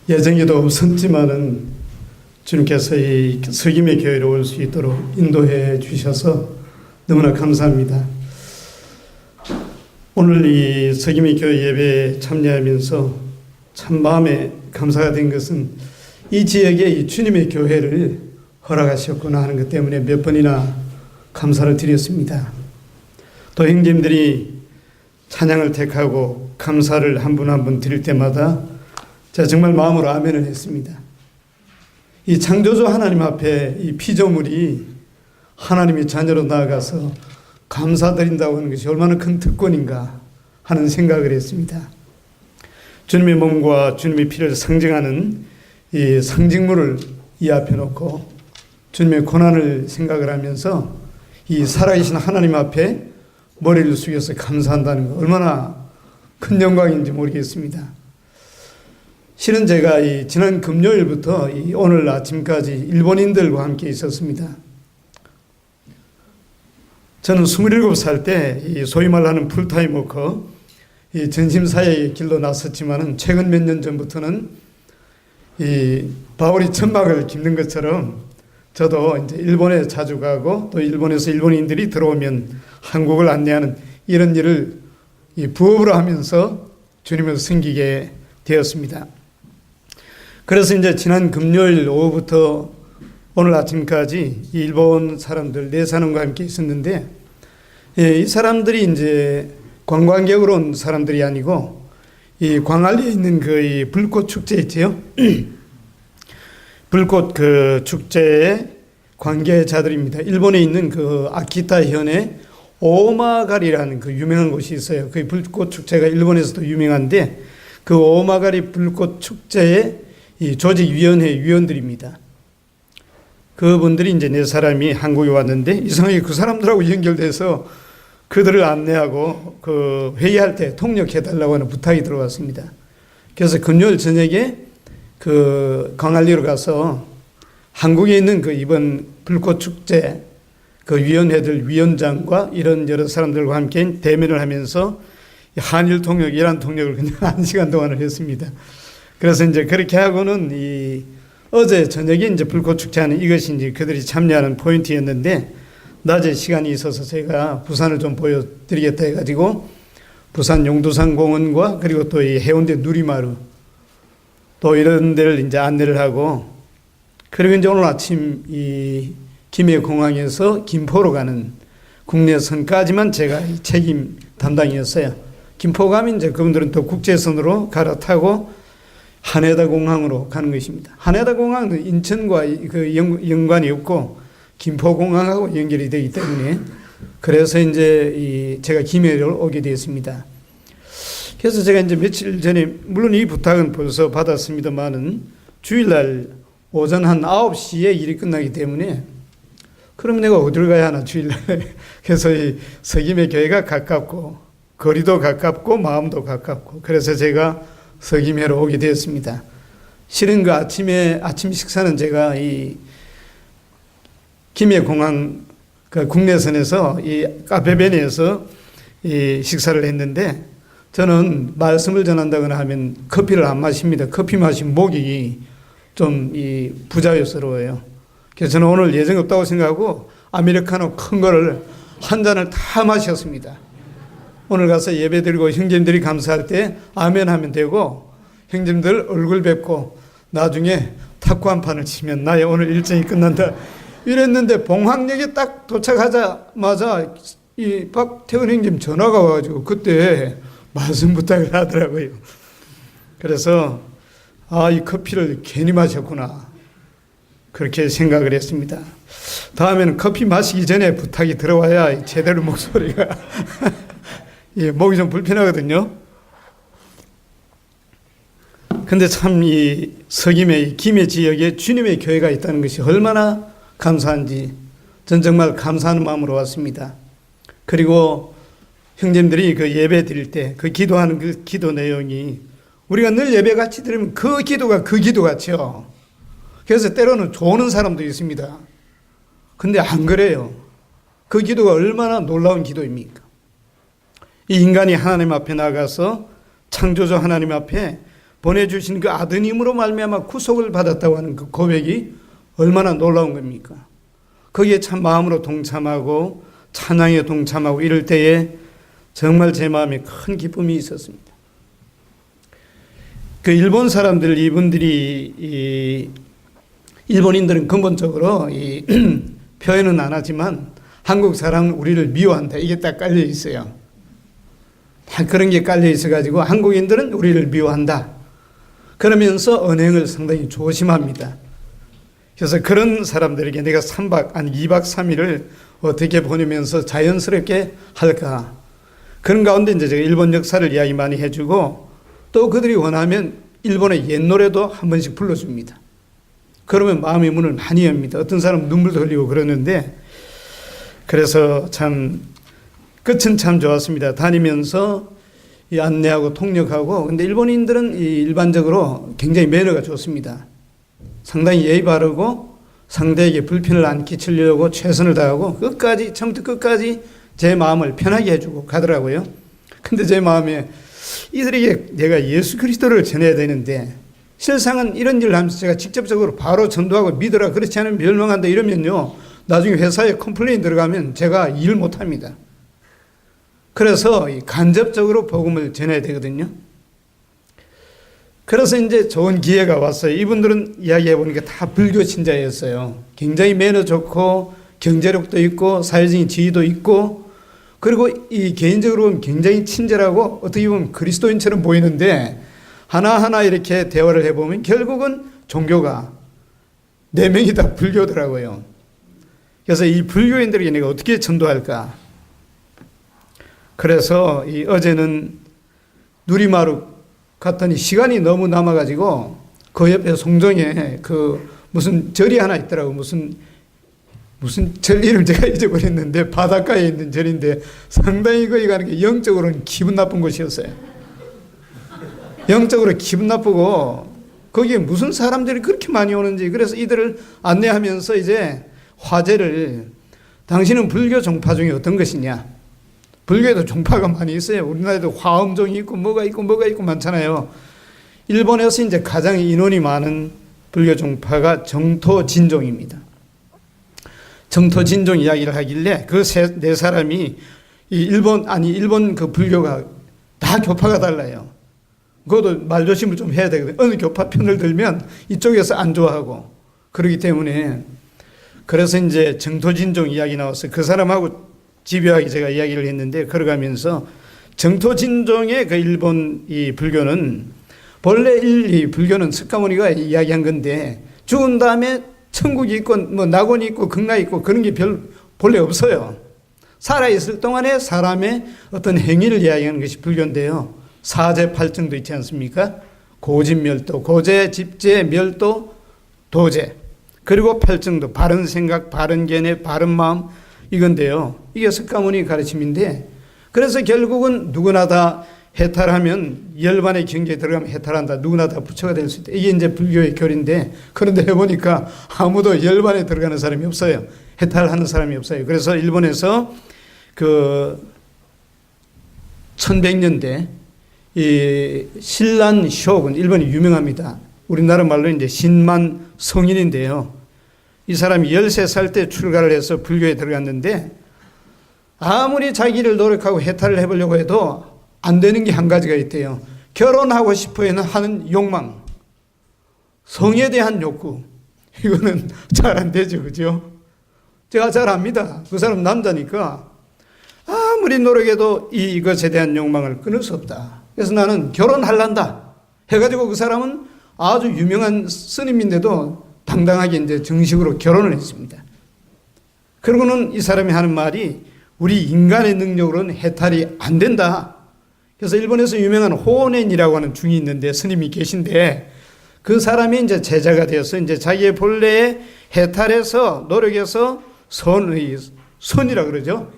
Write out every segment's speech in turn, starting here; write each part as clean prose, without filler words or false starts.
예정에도 없었지만은 주님께서 이 석임의 교회로 올 수 있도록 인도해 주셔서 너무나 감사합니다. 오늘 이 석임의 교회 예배에 참여하면서 참 마음에 감사가 된 것은 이 지역에 이 주님의 교회를 허락하셨구나 하는 것 때문에 몇 번이나 감사를 드렸습니다. 또 형제님들이 찬양을 택하고 감사를 한 분 한 분 드릴 때마다 제가 정말 마음으로 아멘을 했습니다. 이 창조주 하나님 앞에 이 피조물이 하나님의 자녀로 나아가서 감사드린다고 하는 것이 얼마나 큰 특권인가 하는 생각을 했습니다. 주님의 몸과 주님의 피를 상징하는 이 상징물을 이 앞에 놓고 주님의 고난을 생각을 하면서 이 살아계신 하나님 앞에 머리를 숙여서 감사한다는 것 얼마나 큰 영광인지 모르겠습니다. 실은 제가 이 지난 금요일부터 이 오늘 아침까지 일본인들과 함께 있었습니다. 저는 27살 때 이 소위 말하는 풀타임 워커, 이 전심사역의 길로 나섰지만은 최근 몇 년 전부터는 이 바울이 천막을 깁는 것처럼 저도 이제 일본에 자주 가고 또 일본에서 일본인들이 들어오면 한국을 안내하는 이런 일을 이 부업으로 하면서 주님을 섬기게 되었습니다. 그래서 이제 지난 금요일 오후부터 오늘 아침까지 이 일본 사람들 네 사람과 함께 있었는데, 이 사람들이 이제 관광객으로 온 사람들이 아니고 이 광안리에 있는 그 이 불꽃 축제 있지요. 불꽃 그 축제의 관계자들입니다. 일본에 있는 그 아키타 현의 오마가리라는 그 유명한 곳이 있어요. 그 불꽃 축제가 일본에서도 유명한데 그 오마가리 불꽃 축제의 이 조직위원회 위원들입니다. 그분들이 이제 네 사람이 한국에 왔는데 이상하게 그 사람들하고 연결돼서 그들을 안내하고 그 회의할 때 통역해달라고 하는 부탁이 들어왔습니다. 그래서 금요일 저녁에 그 광안리로 가서 한국에 있는 그 이번 불꽃 축제 그 위원회들 위원장과 이런 여러 사람들과 함께 대면을 하면서 한일 통역, 이란 통역을 그냥 1시간 동안을 했습니다. 그래서 이제 그렇게 하고는 이 어제 저녁에 이제 불꽃 축제하는 이것이 이제 그들이 참여하는 포인트였는데 낮에 시간이 있어서 제가 부산을 좀 보여드리겠다 해가지고 부산 용두산 공원과 그리고 또 이 해운대 누리마루 또 이런 데를 이제 안내를 하고 그리고 이제 오늘 아침 이 김해공항에서 김포로 가는 국내선까지만 제가 이 책임 담당이었어요. 김포 가면 이제 그분들은 또 국제선으로 갈아타고 하네다 공항으로 가는 것입니다. 하네다 공항은 인천과 그 연관이 없고 김포 공항하고 연결이 되기 때문에 그래서 이제 제가 김해를 오게 되었습니다. 그래서 제가 이제 며칠 전에 물론 이 부탁은 벌써 받았습니다만은 주일날 오전 한 9시에 일이 끝나기 때문에 그럼 내가 어디를 가야 하나 주일날. 그래서 이 석임의 교회가 가깝고 거리도 가깝고 마음도 가깝고 그래서 제가 석임회로 오게 되었습니다. 실은 그 아침 식사는 제가 이 김해공항 그 국내선에서 이 카페베네에서 이 식사를 했는데 저는 말씀을 전한다거나 하면 커피를 안 마십니다. 커피 마시면 목이 좀 이 부자연스러워요. 그래서 저는 오늘 예정 없다고 생각하고 아메리카노 큰 거를 한 잔을 다 마셨습니다. 오늘 가서 예배 드리고 형제님들이 감사할 때 아멘 하면 되고 형제님들 얼굴 뵙고 나중에 탁구 한 판을 치면 나의 오늘 일정이 끝난다 이랬는데 봉황역에 딱 도착하자마자 이 박태원 형님 전화가 와가지고 그때 말씀 부탁을 하더라고요. 그래서 이 커피를 괜히 마셨구나 그렇게 생각을 했습니다. 다음에는 커피 마시기 전에 부탁이 들어와야 제대로 목소리가 예, 목이 좀 불편하거든요. 근데 참 이 석임의 김해 지역에 주님의 교회가 있다는 것이 얼마나 감사한지 전 정말 감사하는 마음으로 왔습니다. 그리고 형제님들이 그 예배 드릴 때 그 기도하는 그 기도 내용이 우리가 늘 예배 같이 드리면 그 기도가 그 기도 같죠. 그래서 때로는 조는 사람도 있습니다. 근데 안 그래요. 그 기도가 얼마나 놀라운 기도입니까? 이 인간이 하나님 앞에 나가서 창조주 하나님 앞에 보내주신 그 아드님으로 말미암아 구속을 받았다고 하는 그 고백이 얼마나 놀라운 겁니까? 거기에 참 마음으로 동참하고 찬양에 동참하고 이럴 때에 정말 제 마음에 큰 기쁨이 있었습니다. 그 일본 사람들, 이분들이 일본인들은 근본적으로 표현은 안 하지만 한국 사람은 우리를 미워한다. 이게 딱 깔려 있어요. 다 그런 게 깔려 있어가지고 한국인들은 우리를 미워한다. 그러면서 언행을 상당히 조심합니다. 그래서 그런 사람들에게 내가 2박 3일을 어떻게 보내면서 자연스럽게 할까. 그런 가운데 이제 제가 일본 역사를 이야기 많이 해주고 또 그들이 원하면 일본의 옛 노래도 한 번씩 불러줍니다. 그러면 마음의 문을 많이 엽니다. 어떤 사람은 눈물도 흘리고 그러는데 그래서 참 끝은 참 좋았습니다. 다니면서 이 안내하고 통역하고 근데 일본인들은 일반적으로 굉장히 매너가 좋습니다. 상당히 예의 바르고 상대에게 불편을 안 끼치려고 최선을 다하고 끝까지 처음부터 끝까지 제 마음을 편하게 해주고 가더라고요. 근데 제 마음에 이들에게 내가 예수 그리스도를 전해야 되는데 실상은 이런 일을 하면서 제가 직접적으로 바로 전도하고 믿으라 그렇지 않으면 멸망한다 이러면요 나중에 회사에 컴플레인 들어가면 제가 일 못합니다. 그래서 간접적으로 복음을 전해야 되거든요. 그래서 이제 좋은 기회가 왔어요. 이분들은 이야기해 보니까 다 불교 신자였어요. 굉장히 매너 좋고 경제력도 있고 사회적인 지위도 있고 그리고 이 개인적으로 보면 굉장히 친절하고 어떻게 보면 그리스도인처럼 보이는데 하나하나 이렇게 대화를 해보면 결국은 종교가 4명이 다 불교더라고요. 그래서 이 불교인들에게 내가 어떻게 전도할까? 그래서 어제는 누리마루 갔더니 시간이 너무 남아가지고 그 옆에 송정에 그 무슨 절이 하나 있더라고. 무슨 절 이름 제가 잊어버렸는데 바닷가에 있는 절인데 상당히 거기 가는 게 영적으로는 기분 나쁜 곳이었어요. 영적으로 기분 나쁘고 거기에 무슨 사람들이 그렇게 많이 오는지 그래서 이들을 안내하면서 이제 화제를 당신은 불교 종파 중에 어떤 것이냐? 불교에도 종파가 많이 있어요. 우리나라에도 화엄종이 있고 뭐가 있고 많잖아요. 일본에서 이제 가장 인원이 많은 불교 종파가 정토진종입니다. 정토진종 이야기를 하길래 그 네 사람이 일본 그 불교가 다 교파가 달라요. 그것도 말조심을 좀 해야 되거든요. 어느 교파 편을 들면 이쪽에서 안 좋아하고 그렇기 때문에 그래서 이제 정토진종 이야기 나왔어요. 그 사람하고 집요하게 제가 이야기를 했는데 걸어가면서 정토진종의 그 일본 이 불교는 본래 이 불교는 석가모니가 이야기한 건데 죽은 다음에 천국이 있고 뭐 낙원이 있고 극락이 있고 그런 게 본래 없어요. 살아있을 동안에 사람의 어떤 행위를 이야기하는 것이 불교인데요. 사제팔정도 있지 않습니까? 고집멸도, 고제, 집제, 멸도, 도제. 그리고 팔정도 바른 생각, 바른 견해, 바른 마음 이건데요. 이게 석가모니 가르침인데 그래서 결국은 누구나 다 해탈하면 열반의 경계에 들어가면 해탈한다. 누구나 다 부처가 될 수 있다. 이게 이제 불교의 교리인데 그런데 해보니까 아무도 열반에 들어가는 사람이 없어요. 해탈하는 사람이 없어요. 그래서 일본에서 그 1100년대 이 신란 쇼군 일본이 유명합니다. 우리나라 말로 이제 신만 성인인데요. 이 사람이 13살 때 출가를 해서 불교에 들어갔는데 아무리 자기를 노력하고 해탈을 해보려고 해도 안 되는 게 한 가지가 있대요. 결혼하고 싶어 하는 욕망, 성에 대한 욕구. 이거는 잘 안 되죠. 그죠? 제가 잘 압니다. 그 사람 남자니까 아무리 노력해도 이것에 대한 욕망을 끊을 수 없다. 그래서 나는 결혼할란다 해가지고 그 사람은 아주 유명한 스님인데도 당당하게 이제 정식으로 결혼을 했습니다. 그러고는 이 사람이 하는 말이 우리 인간의 능력으로는 해탈이 안 된다. 그래서 일본에서 유명한 호넨이라고 하는 중이 있는데 스님이 계신데 그 사람이 이제 제자가 되어서 이제 자기의 본래의 해탈해서 노력해서 선이라 그러죠.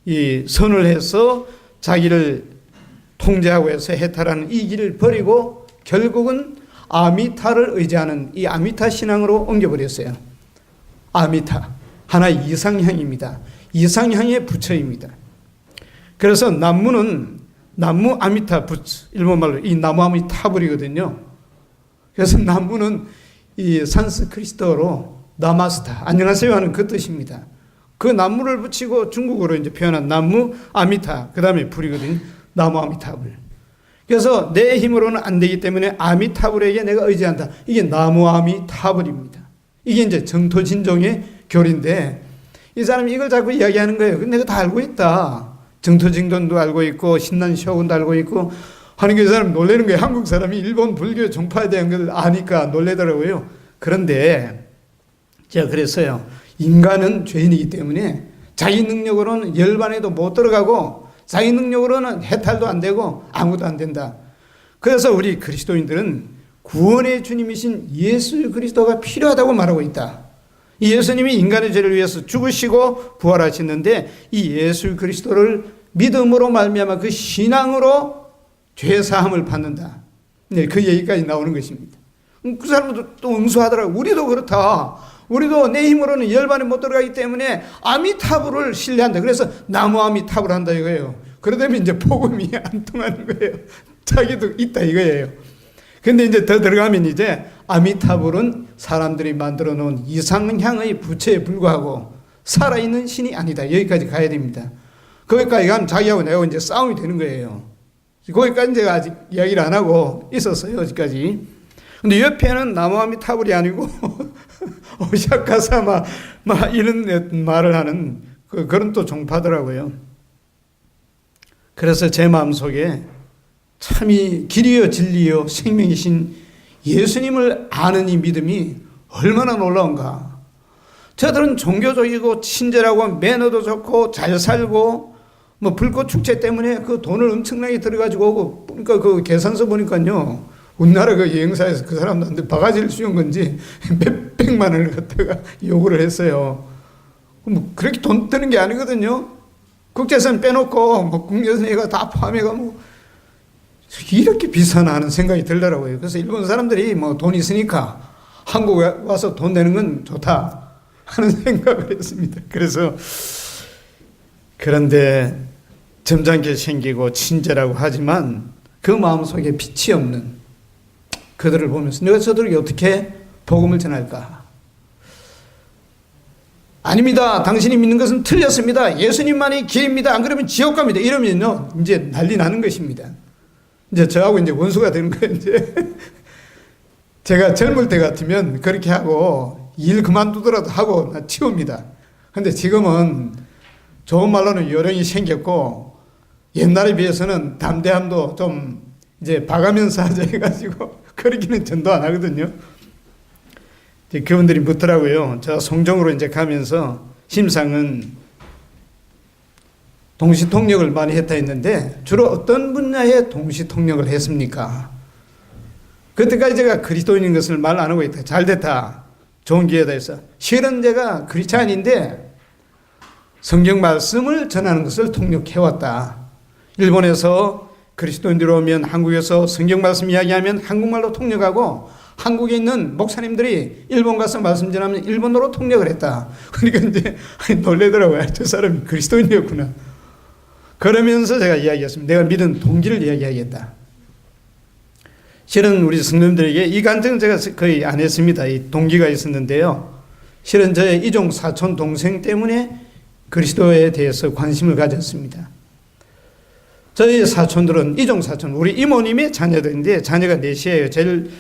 이 선을 해서 자기를 통제하고 해서 해탈하는 이 길을 버리고 결국은 아미타를 의지하는 이 아미타 신앙으로 옮겨버렸어요. 아미타. 하나의 이상향입니다. 이상향의 부처입니다. 그래서 남문은 나무 아미타 부츠, 일본말로 이 나무 아미타불이거든요. 그래서 나무는 이 산스크리트어로 나마스타, 안녕하세요 하는 그 뜻입니다. 그 나무를 붙이고 중국어로 이제 표현한 나무 아미타, 그 다음에 불이거든요. 나무 아미타불. 그래서 내 힘으로는 안 되기 때문에 아미타불에게 내가 의지한다. 이게 나무 아미타불입니다. 이게 이제 정토진종의 교리인데 이 사람이 이걸 자꾸 이야기하는 거예요. 근데 내가 다 알고 있다. 정토진종도 알고 있고 신난쇼군도 알고 있고 하는 게 이 사람 놀라는 거예요. 한국 사람이 일본 불교 종파에 대한 걸 아니까 놀라더라고요. 그런데 제가 그랬어요. 인간은 죄인이기 때문에 자기 능력으로는 열반에도 못 들어가고 자기 능력으로는 해탈도 안 되고 아무도 안 된다. 그래서 우리 그리스도인들은 구원의 주님이신 예수 그리스도가 필요하다고 말하고 있다. 이 예수님이 인간의 죄를 위해서 죽으시고 부활하셨는데 이 예수 그리스도를 믿음으로 말미암아 그 신앙으로 죄 사함을 받는다. 네, 그 얘기까지 나오는 것입니다. 그 사람도 또 응수하더라고요. 우리도 그렇다. 우리도 내 힘으로는 열반에 못 들어가기 때문에 아미타불을 신뢰한다. 그래서 나무 아미타불 한다 이거예요. 그러다면 이제 복음이 안 통하는 거예요. 자기도 있다 이거예요. 근데 이제 더 들어가면 이제 아미타불은 사람들이 만들어 놓은 이상향의 부처에 불과하고 살아있는 신이 아니다. 여기까지 가야 됩니다. 거기까지 가면 자기하고 내가 이제 싸움이 되는 거예요. 거기까지 제가 아직 이야기를 안 하고 있었어요. 어디까지. 근데 옆에는 나무 아미타불이 아니고 오샤카사 막 이런 말을 하는 그런 또 종파더라고요. 그래서 제 마음속에 참이 길이요 진리요 생명이신 예수님을 아는 이 믿음이 얼마나 놀라운가. 저들은 종교적이고 친절하고 매너도 좋고 잘 살고 뭐 불꽃 축제 때문에 그 돈을 엄청나게 들어가지고 오고 그러니까 그 계산서 보니까요. 우리나라 그 여행사에서 그 사람들한테 바가지를 씌운 건지 몇백만 원을 갖다가 요구를 했어요. 뭐 그렇게 돈 드는 게 아니거든요. 국제선 빼놓고 뭐 국내선이가 다 포함해가 뭐 이렇게 비싸나 하는 생각이 들더라고요. 그래서 일본 사람들이 뭐 돈 있으니까 한국에 와서 돈 내는 건 좋다 하는 생각을 했습니다. 그래서 그런데 점잖게 생기고 친절하고 하지만 그 마음속에 빛이 없는 그들을 보면서 내가 저들에게 어떻게 복음을 전할까? 아닙니다. 당신이 믿는 것은 틀렸습니다. 예수님만이 길입니다. 안 그러면 지옥 갑니다. 이러면요, 이제 난리 나는 것입니다. 이제 저하고 이제 원수가 되는 거예요, 이제. 제가 젊을 때 같으면 그렇게 하고 일 그만두더라도 하고 치웁니다. 근데 지금은 좋은 말로는 요령이 생겼고 옛날에 비해서는 담대함도 좀 이제 봐가면서 하자 해가지고 그러기는 전도 안 하거든요. 그분들이 묻더라고요. 저 성정으로 이제 가면서 심상은 동시통역을 많이 했다 했는데 주로 어떤 분야에 동시통역을 했습니까? 그때까지 제가 그리스도인인 것을 말 안 하고 있다. 잘 됐다. 좋은 기회다 해서. 실은 제가 크리스찬인데 성경 말씀을 전하는 것을 통역해왔다. 일본에서 그리스도인들이 오면 한국에서 성경 말씀 이야기하면 한국말로 통역하고 한국에 있는 목사님들이 일본 가서 말씀 전하면 일본어로 통역을 했다. 그러니까 이제 놀래더라고요. 저 사람이 그리스도인이었구나. 그러면서 제가 이야기했습니다. 내가 믿은 동기를 이야기하겠다. 실은 우리 성도님들에게 이 간증은 제가 거의 안 했습니다. 이 동기가 있었는데요. 실은 저의 이종 사촌 동생 때문에 그리스도에 대해서 관심을 가졌습니다. 저희 사촌들은 이종 사촌, 우리 이모님의 자녀들인데 자녀가 넷이에요. 제일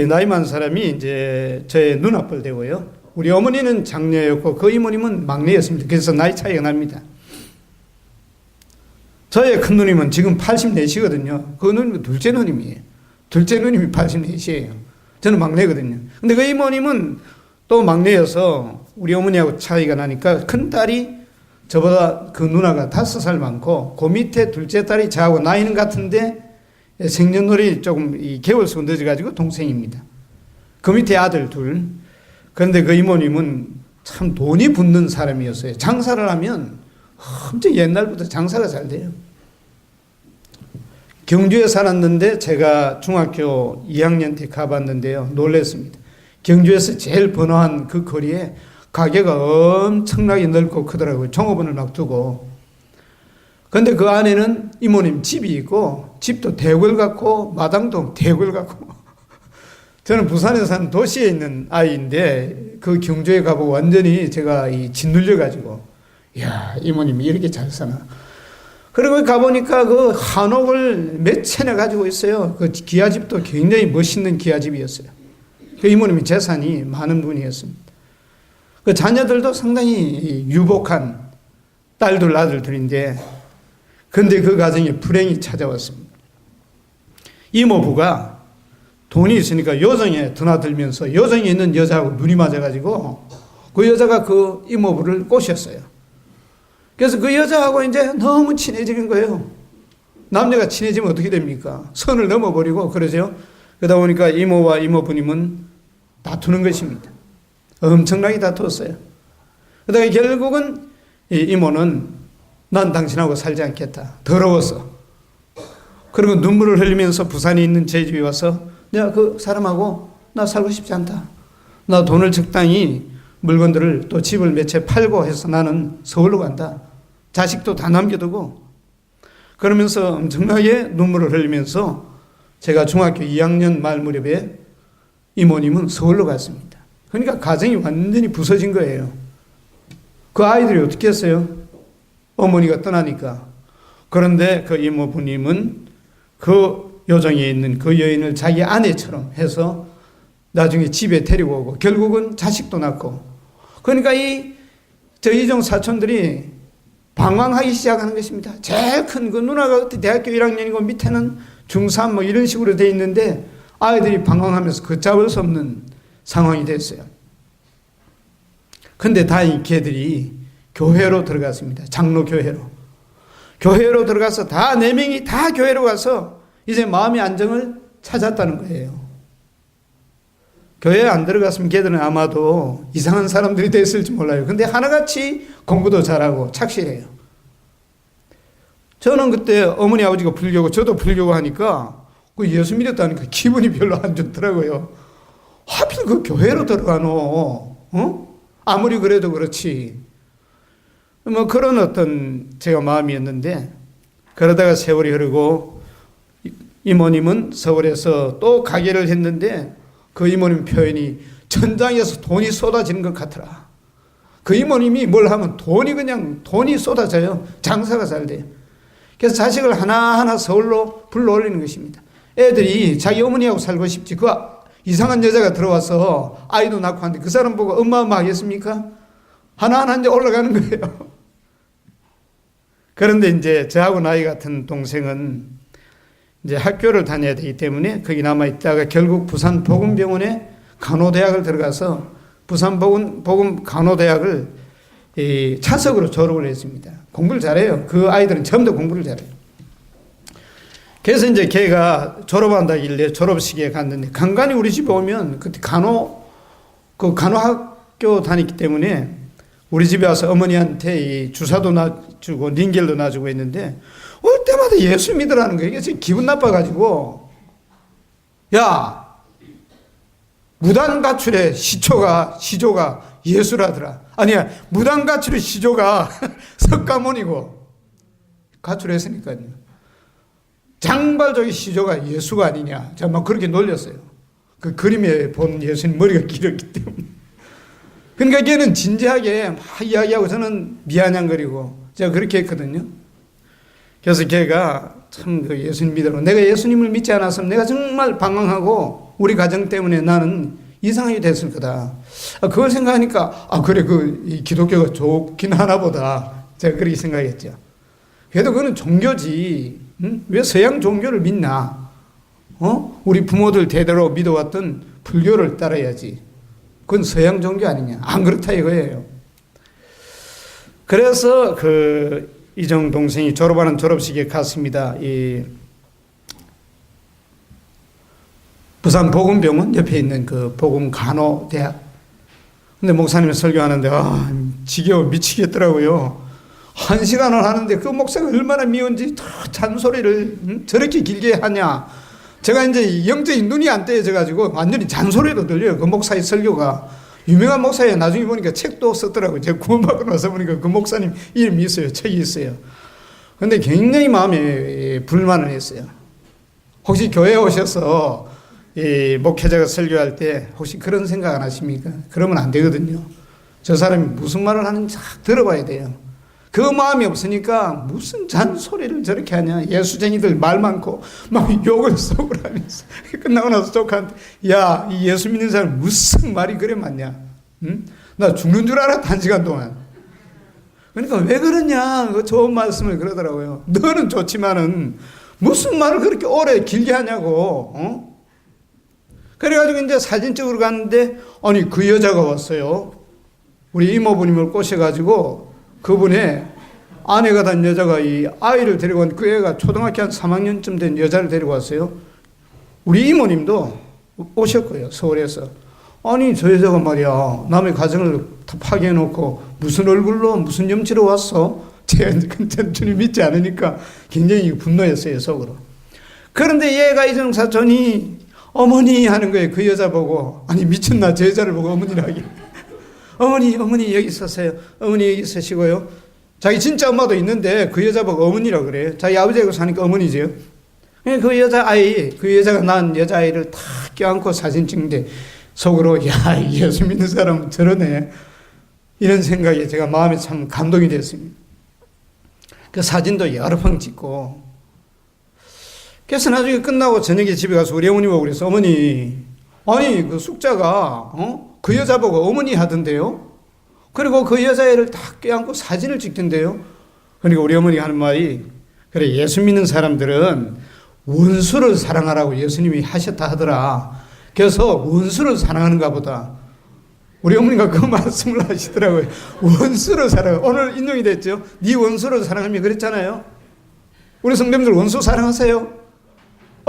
나이 많은 사람이 이제 저의 눈아뻘 되고요. 우리 어머니는 장녀였고 그 이모님은 막내였습니다. 그래서 나이 차이가 납니다. 저의 큰 누님은 지금 84시거든요. 그 누님은 둘째 누님이에요. 둘째 누님이 84시예요. 저는 막내거든요. 근데 그 이모님은 또 막내여서 우리 어머니하고 차이가 나니까 큰 딸이 저보다 그 누나가 5살 많고 그 밑에 둘째 딸이 저하고 나이는 같은데 생년월일이 조금 이 개월수가 늦어가지고 동생입니다. 그 밑에 아들 둘. 그런데 그 이모님은 참 돈이 붙는 사람이었어요. 장사를 하면 엄청 옛날부터 장사가 잘 돼요. 경주에 살았는데 제가 중학교 2학년 때 가봤는데요. 놀랐습니다. 경주에서 제일 번화한 그 거리에 가게가 엄청나게 넓고 크더라고요. 종업원을 막 두고. 근데 그 안에는 이모님 집이 있고, 집도 대궐 같고, 마당도 대궐 같고. 저는 부산에 사는 도시에 있는 아이인데, 그 경주에 가보고 완전히 제가 짓눌려가지고, 이야, 이모님이 이렇게 잘 사나. 그리고 가보니까 그 한옥을 몇 채나 가지고 있어요. 그 기아집도 굉장히 멋있는 기아집이었어요. 그 이모님이 재산이 많은 분이었습니다. 그 자녀들도 상당히 유복한 딸들, 아들들인데, 근데 그 가정에 불행이 찾아왔습니다. 이모부가 돈이 있으니까 요정에 드나들면서 요정에 있는 여자하고 눈이 맞아가지고 그 여자가 그 이모부를 꼬셨어요. 그래서 그 여자하고 이제 너무 친해지는 거예요. 남녀가 친해지면 어떻게 됩니까? 선을 넘어버리고 그러죠. 그러다 보니까 이모와 이모부님은 다투는 것입니다. 엄청나게 다투었어요. 그러다가 결국은 이 이모는 난 당신하고 살지 않겠다. 더러워서. 그리고 눈물을 흘리면서 부산에 있는 제 집에 와서 내가 그 사람하고 나 살고 싶지 않다. 나 돈을 적당히 물건들을 또 집을 몇 채 팔고 해서 나는 서울로 간다. 자식도 다 남겨두고. 그러면서 엄청나게 눈물을 흘리면서 제가 중학교 2학년 말 무렵에 이모님은 서울로 갔습니다. 그러니까 가정이 완전히 부서진 거예요. 그 아이들이 어떻게 했어요? 어머니가 떠나니까. 그런데 그 이모부님은 그 요정에 있는 그 여인을 자기 아내처럼 해서 나중에 집에 데리고 오고 결국은 자식도 낳고. 그러니까 저 이종 사촌들이 방황하기 시작하는 것입니다. 제일 큰 그 누나가 대학교 1학년이고 밑에는 중3 뭐 이런 식으로 돼 있는데 아이들이 방황하면서 걷잡을 수 없는 상황이 됐어요. 근데 다행히 걔들이 교회로 들어갔습니다. 장로교회로. 교회로 들어가서 다 4명이 다 교회로 가서 이제 마음의 안정을 찾았다는 거예요. 교회에 안 들어갔으면 걔들은 아마도 이상한 사람들이 됐을지 몰라요. 근데 하나같이 공부도 잘하고 착실해요. 저는 그때 어머니 아버지가 불교고 저도 불교고 하니까 그 예수 믿었다니까 기분이 별로 안 좋더라고요. 하필 그 교회로 들어가노? 아무리 그래도 그렇지. 뭐 그런 어떤 제가 마음이었는데 그러다가 세월이 흐르고 이모님은 서울에서 또 가게를 했는데 그 이모님 표현이 천장에서 돈이 쏟아지는 것 같더라. 그 이모님이 뭘 하면 돈이 쏟아져요. 장사가 잘 돼요. 그래서 자식을 하나하나 서울로 불러올리는 것입니다. 애들이 자기 어머니하고 살고 싶지. 그 이상한 여자가 들어와서 아이도 낳고 하는데 그 사람 보고 엄마하겠습니까? 하나하나 이제 올라가는 거예요. 그런데 이제 저하고 나이 같은 동생은 이제 학교를 다녀야 되기 때문에 거기 남아있다가 결국 부산 복음병원에 간호대학을 들어가서 부산 복음 간호대학을 차석으로 졸업을 했습니다. 공부를 잘해요. 그 아이들은 전부 다 공부를 잘해요. 그래서 이제 걔가 졸업한다길래 졸업식에 갔는데 간간히 우리 집에 오면 그때 간호학교 다녔기 때문에 우리 집에 와서 어머니한테 이 주사도 놔주고 링겔도 놔주고 했는데 올 때마다 예수 믿으라는 거예요. 이게 지금 기분 나빠가지고 야 무단가출의 시조가 예수라더라. 아니야 무단가출의 시조가 석가모니고 가출했으니까요. 장발적인 시조가 예수가 아니냐. 제가 막 그렇게 놀렸어요. 그 그림에 본 예수님 머리가 길었기 때문에. 그러니까 걔는 진지하게 막 이야기하고 저는 미안양거리고 제가 그렇게 했거든요. 그래서 걔가 참 그 예수님 믿으라고 내가 예수님을 믿지 않았으면 내가 정말 방황하고 우리 가정 때문에 나는 이상하게 됐을 거다. 그걸 생각하니까 그래 이 기독교가 좋긴 하나 보다. 제가 그렇게 생각했죠. 그래도 그거는 종교지. 응? 왜 서양 종교를 믿나? 우리 부모들 대대로 믿어왔던 불교를 따라야지. 그건 서양 종교 아니냐. 안 그렇다 이거예요. 그래서 이정 동생이 졸업하는 졸업식에 갔습니다. 이 부산 복음병원 옆에 있는 그 복음간호대학. 근데 목사님이 설교하는데 지겨워 미치겠더라고요. 1시간을 하는데 그 목사가 얼마나 미운지 잔소리를 저렇게 길게 하냐. 제가 이제 영적인 눈이 안 떼어져가지고 완전히 잔소리로 들려요. 그 목사의 설교가. 유명한 목사예요. 나중에 보니까 책도 썼더라고요. 제가 구원받고 나서 보니까 그 목사님 이름이 있어요. 책이 있어요. 근데 굉장히 마음에 불만을 했어요. 혹시 교회에 오셔서 이 목회자가 설교할 때 혹시 그런 생각 안 하십니까? 그러면 안 되거든요. 저 사람이 무슨 말을 하는지 쫙 들어봐야 돼요. 그 마음이 없으니까 무슨 잔소리를 저렇게 하냐. 예수쟁이들 말 많고 막 욕을 쏘고 하면서 끝나고 나서 조카한테 야, 이 예수 믿는 사람 무슨 말이 그래 많냐. 응? 나 죽는 줄 알아, 단시간 동안. 그러니까 왜 그러냐. 그 좋은 말씀을 그러더라고요. 너는 좋지만은 무슨 말을 그렇게 오래 길게 하냐고. 어? 그래가지고 이제 사진 찍으러 갔는데 아니 그 여자가 왔어요. 우리 이모부님을 꼬셔가지고 그분의 아내가 된 여자가 이 아이를 데리고 온 그 애가 초등학교 한 3학년쯤 된 여자를 데리고 왔어요. 우리 이모님도 오셨고요. 서울에서. 아니 저 여자가 말이야 남의 가정을 다 파괴해놓고 무슨 얼굴로 무슨 염치로 왔어? 제가 주님 믿지 않으니까 굉장히 분노했어요 속으로. 그런데 얘가 이정 사촌이 어머니 하는 거예요. 그 여자 보고. 아니 미쳤나 저 여자를 보고 어머니라 하기. 어머니 여기 있었어요. 어머니 여기 있으시고요. 자기 진짜 엄마도 있는데 그 여자 보고 어머니라 그래요. 자기 아버지하고 사니까 어머니죠. 그 여자아이, 그 여자가 낳은 여자아이를 다 껴안고 사진 찍는데 속으로 야 예수 믿는 사람은 저러네. 이런 생각에 제가 마음에 참 감동이 됐습니다. 그 사진도 여러 번 찍고 그래서 나중에 끝나고 저녁에 집에 가서 우리 어머니 보고 그래서 어머니 아니 그 숙자가 그 여자 보고 어머니 하던데요. 그리고 그 여자애를 다 껴안고 사진을 찍던데요. 그러니까 우리 어머니가 하는 말이 그래 예수 믿는 사람들은 원수를 사랑하라고 예수님이 하셨다 하더라. 그래서 원수를 사랑하는가 보다. 우리 어머니가 그 말씀을 하시더라고요. 원수를 사랑해. 오늘 인용이 됐죠. 네 원수를 사랑하며 그랬잖아요. 우리 성도님들 원수 사랑하세요.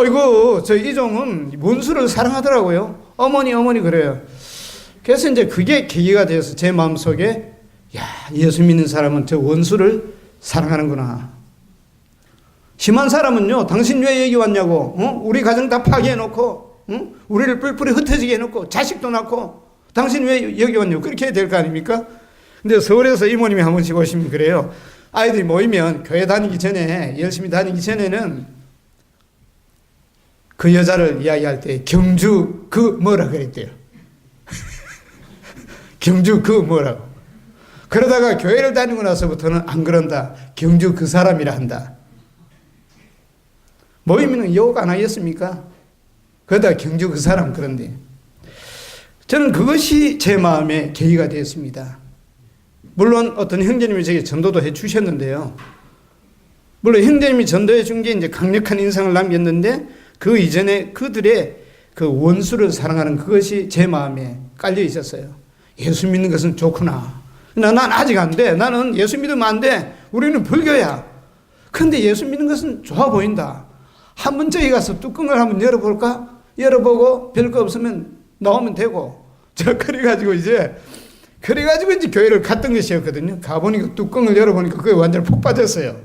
이거 저 이종은 원수를 사랑하더라고요. 어머니 그래요. 그래서 이제 그게 계기가 되어서 제 마음속에 야 예수 믿는 사람은 저 원수를 사랑하는구나. 심한 사람은요 당신 왜 여기 왔냐고 우리 가정 다 파괴해놓고 우리를 뿔뿔이 흩어지게 해놓고 자식도 낳고 당신 왜 여기 왔냐고 그렇게 해야 될 거 아닙니까? 근데 서울에서 이모님이 한 번씩 오시면 그래요. 아이들이 모이면 교회 다니기 전에 열심히 다니기 전에는 그 여자를 이야기할 때 경주 그 뭐라 그랬대요. 경주 그 뭐라고. 그러다가 교회를 다니고 나서부터는 안 그런다. 경주 그 사람이라 한다. 모이면 욕 안 하겠습니까? 그러다가 경주 그 사람 그런데. 저는 그것이 제 마음의 계기가 되었습니다. 물론 어떤 형제님이 제게 전도도 해 주셨는데요. 물론 형제님이 전도해 준 게 이제 강력한 인상을 남겼는데 그 이전에 그들의 그 원수를 사랑하는 그것이 제 마음에 깔려 있었어요. 예수 믿는 것은 좋구나. 난 아직 안 돼. 나는 예수 믿으면 안 돼. 우리는 불교야. 그런데 예수 믿는 것은 좋아 보인다. 한번 저기 가서 뚜껑을 한번 열어볼까? 열어보고 별거 없으면 나오면 되고. 그래가지고 이제 교회를 갔던 것이었거든요. 가보니까 뚜껑을 열어보니까 그게 완전 푹 빠졌어요.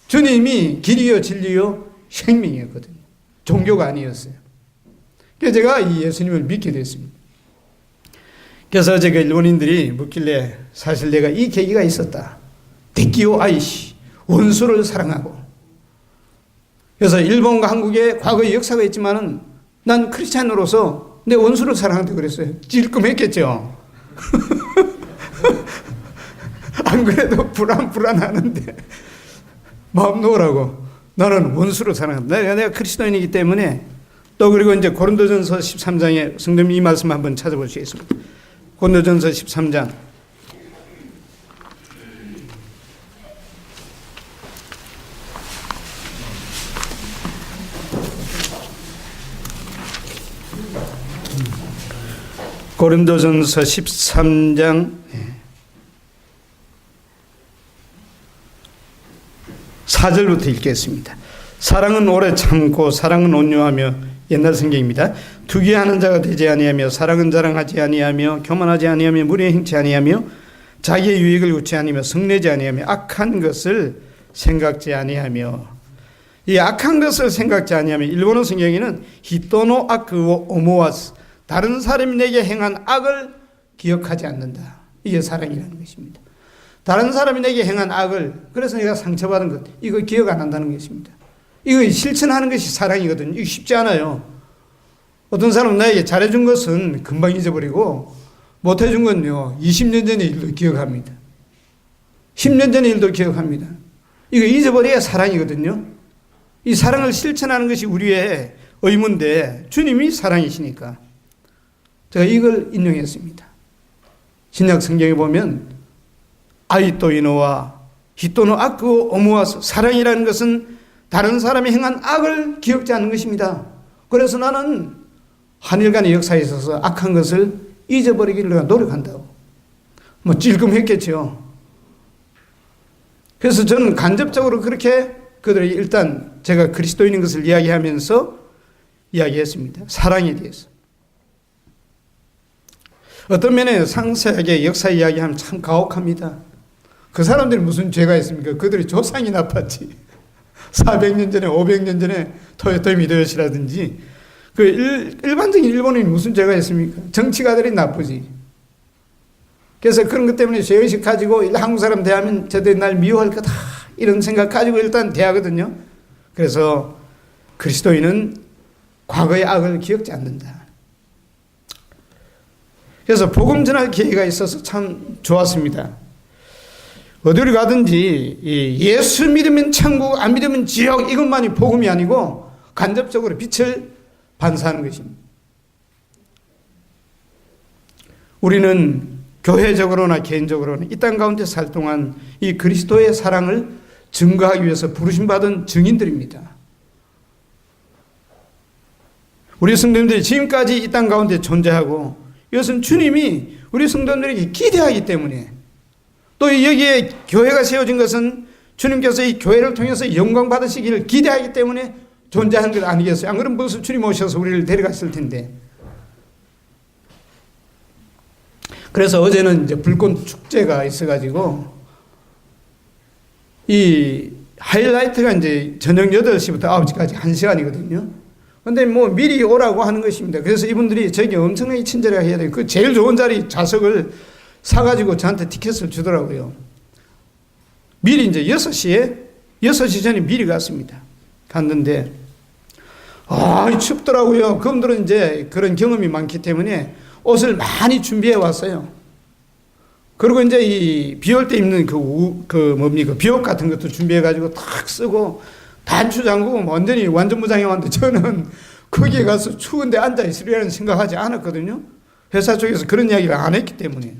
주님이 길이요 진리요 생명이었거든요. 종교가 아니었어요. 그래서 제가 이 예수님을 믿게 됐습니다. 그래서 제가 일본인들이 묻길래 사실 내가 이 계기가 있었다. 데키오 아이시 원수를 사랑하고. 그래서 일본과 한국에 과거의 역사가 있지만은 난 크리스찬으로서 내 원수를 사랑한다고 그랬어요. 찔끔했겠죠. 안 그래도 불안하는데 마음 놓으라고. 나는 원수를 사랑한다. 내가 그리스도인이기 때문에. 또 그리고 이제 고린도전서 13장에 성도님 이 말씀 한번 찾아보시겠습니다. 고린도전서 13장. 고린도전서 13장 4절부터 읽겠습니다. 사랑은 오래 참고 사랑은 온유하며 옛날 성경입니다. 투기하는 자가 되지 아니하며 사랑은 자랑하지 아니하며 교만하지 아니하며 무리에 행치 아니하며 자기의 유익을 구치 아니하며 성내지 아니하며 악한 것을 생각지 아니하며. 이 악한 것을 생각지 아니하며 일본어 성경에는 히토노 아크오 오모와스 다른 사람이 내게 행한 악을 기억하지 않는다. 이게 사랑이라는 것입니다. 다른 사람이 내게 행한 악을, 그래서 내가 상처받은 것, 이거 기억 안 한다는 것입니다. 이거 실천하는 것이 사랑이거든요. 이거 쉽지 않아요. 어떤 사람은 나에게 잘해준 것은 금방 잊어버리고 못해준 건요 20년 전의 일도 기억합니다. 10년 전의 일도 기억합니다. 이거 잊어버려야 사랑이거든요. 이 사랑을 실천하는 것이 우리의 의무인데 주님이 사랑이시니까 제가 이걸 인용했습니다. 신약 성경에 보면 아이토이노와 히토노 아쿠 오모아스, 사랑이라는 것은 다른 사람이 행한 악을 기억지 않는 것입니다. 그래서 나는 한일간의 역사에 있어서 악한 것을 잊어버리기를 노력한다고. 뭐 찔끔했겠죠. 그래서 저는 간접적으로 그렇게 그들이 일단 제가 그리스도인인 것을 이야기하면서 이야기했습니다. 사랑에 대해서. 어떤 면에 상세하게 역사 이야기하면 참 가혹합니다. 그 사람들이 무슨 죄가 있습니까? 그들이 조상이 나빴지. 400년 전에 500년 전에 토요토미 히데요시라든지 그 일반적인 일본인이 무슨 죄가 있습니까? 정치가들이 나쁘지. 그래서 그런 것 때문에 죄의식 가지고 한국 사람 대하면 저들이 날 미워할 거다 이런 생각 가지고 일단 대하거든요. 그래서 그리스도인은 과거의 악을 기억지 않는다. 그래서 복음 전할 기회가 있어서 참 좋았습니다. 어디를 가든지 예수 믿으면 천국, 안 믿으면 지옥, 이것만이 복음이 아니고 간접적으로 빛을 반사하는 것입니다. 우리는 교회적으로나 개인적으로나 이 땅 가운데 살 동안 이 그리스도의 사랑을 증거하기 위해서 부르심받은 증인들입니다. 우리 성도님들이 지금까지 이 땅 가운데 존재하고 이것은 주님이 우리 성도님들에게 기대하기 때문에 또 여기에 교회가 세워진 것은 주님께서 이 교회를 통해서 영광 받으시기를 기대하기 때문에 존재하는 것 아니겠어요? 안 그러면 벌써 주님 오셔서 우리를 데려갔을 텐데. 그래서 어제는 이제 불꽃 축제가 있어가지고 이 하이라이트가 이제 저녁 8시부터 9시까지 1시간이거든요. 근데 뭐 미리 오라고 하는 것입니다. 그래서 이분들이 저에게 엄청나게 친절하게 해야 돼요. 그 제일 좋은 자리 좌석을 사가지고 저한테 티켓을 주더라고요. 미리 이제 6시 전에 미리 갔습니다. 갔는데, 춥더라고요. 그분들은 이제 그런 경험이 많기 때문에 옷을 많이 준비해 왔어요. 그리고 이제 이 비 올 때 입는 비옷 같은 것도 준비해가지고 탁 쓰고 단추 잠그고 완전 무장해 왔는데 저는 거기에 가서 추운데 앉아 있으리라는 생각하지 않았거든요. 회사 쪽에서 그런 이야기를 안 했기 때문에.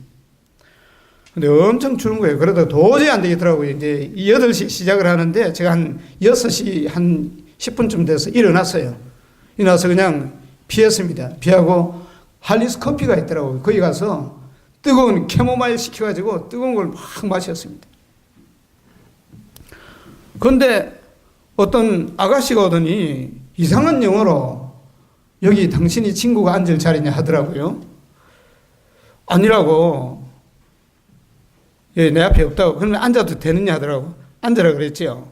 근데 엄청 추운 거예요. 그러다 도저히 안 되겠더라고요. 이제 8시 시작을 하는데 제가 한 6시 한 10분쯤 돼서 일어났어요. 일어나서 그냥 피했습니다. 피하고 할리스 커피가 있더라고요. 거기 가서 뜨거운 캐모마일 시켜가지고 뜨거운 걸 막 마셨습니다. 그런데 어떤 아가씨가 오더니 이상한 영어로 여기 당신이 친구가 앉을 자리냐 하더라고요. 아니라고. 예, 내 앞에 없다고. 그러면 앉아도 되느냐 하더라고. 앉으라 그랬지요.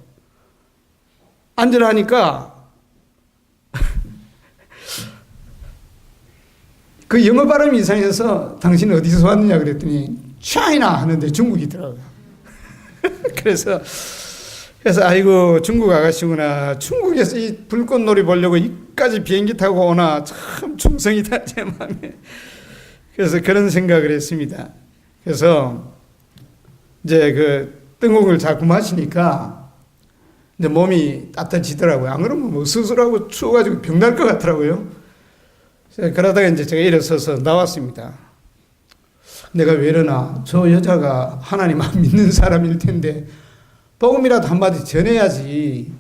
앉으라 하니까 그 영어 발음이 이상해서 당신 어디서 왔느냐 그랬더니 차이나 하는데 중국이더라고요. 그래서 아이고 중국 아가씨구나. 중국에서 이 불꽃놀이 보려고 이까지 비행기 타고 오나 참 충성이다 제 마음에. 그래서 그런 생각을 했습니다. 그래서 이제 그 뜨거운 자꾸 마시니까 이제 몸이 따뜻해지더라고요. 안 그러면 뭐 수술하고 추워가지고 병날 것 같더라고요. 그러다가 이제 제가 일어서서 나왔습니다. 내가 왜 이러나? 저 여자가 하나님 안 믿는 사람일 텐데 복음이라도 한마디 전해야지.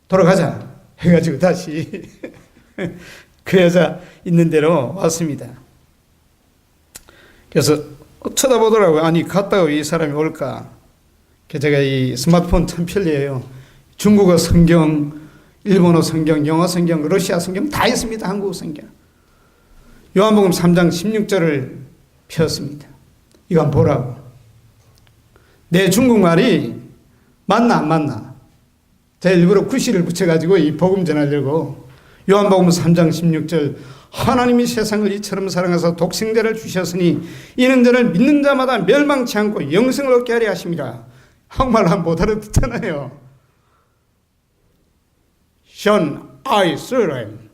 돌아가자 해가지고 다시 그 여자 있는 대로 왔습니다. 그래서 쳐다보더라고요. 아니 갔다가 왜 이 사람이 올까? 제가 이 스마트폰 참 편리해요. 중국어 성경, 일본어 성경, 영어 성경, 러시아 성경 다 있습니다. 한국어 성경. 요한복음 3장 16절을 폈습니다. 이거 한번 보라고. 내 중국말이 맞나 안 맞나? 제가 일부러 구시를 붙여가지고 이 복음 전하려고 요한복음 3장 16절 하나님이 세상을 이처럼 사랑하사 독생자를 주셨으니 이는 저를 믿는 자마다 멸망치 않고 영생을 얻게 하려 하심이라. 한국말 한 못 알아듣잖아요. 神爱世人，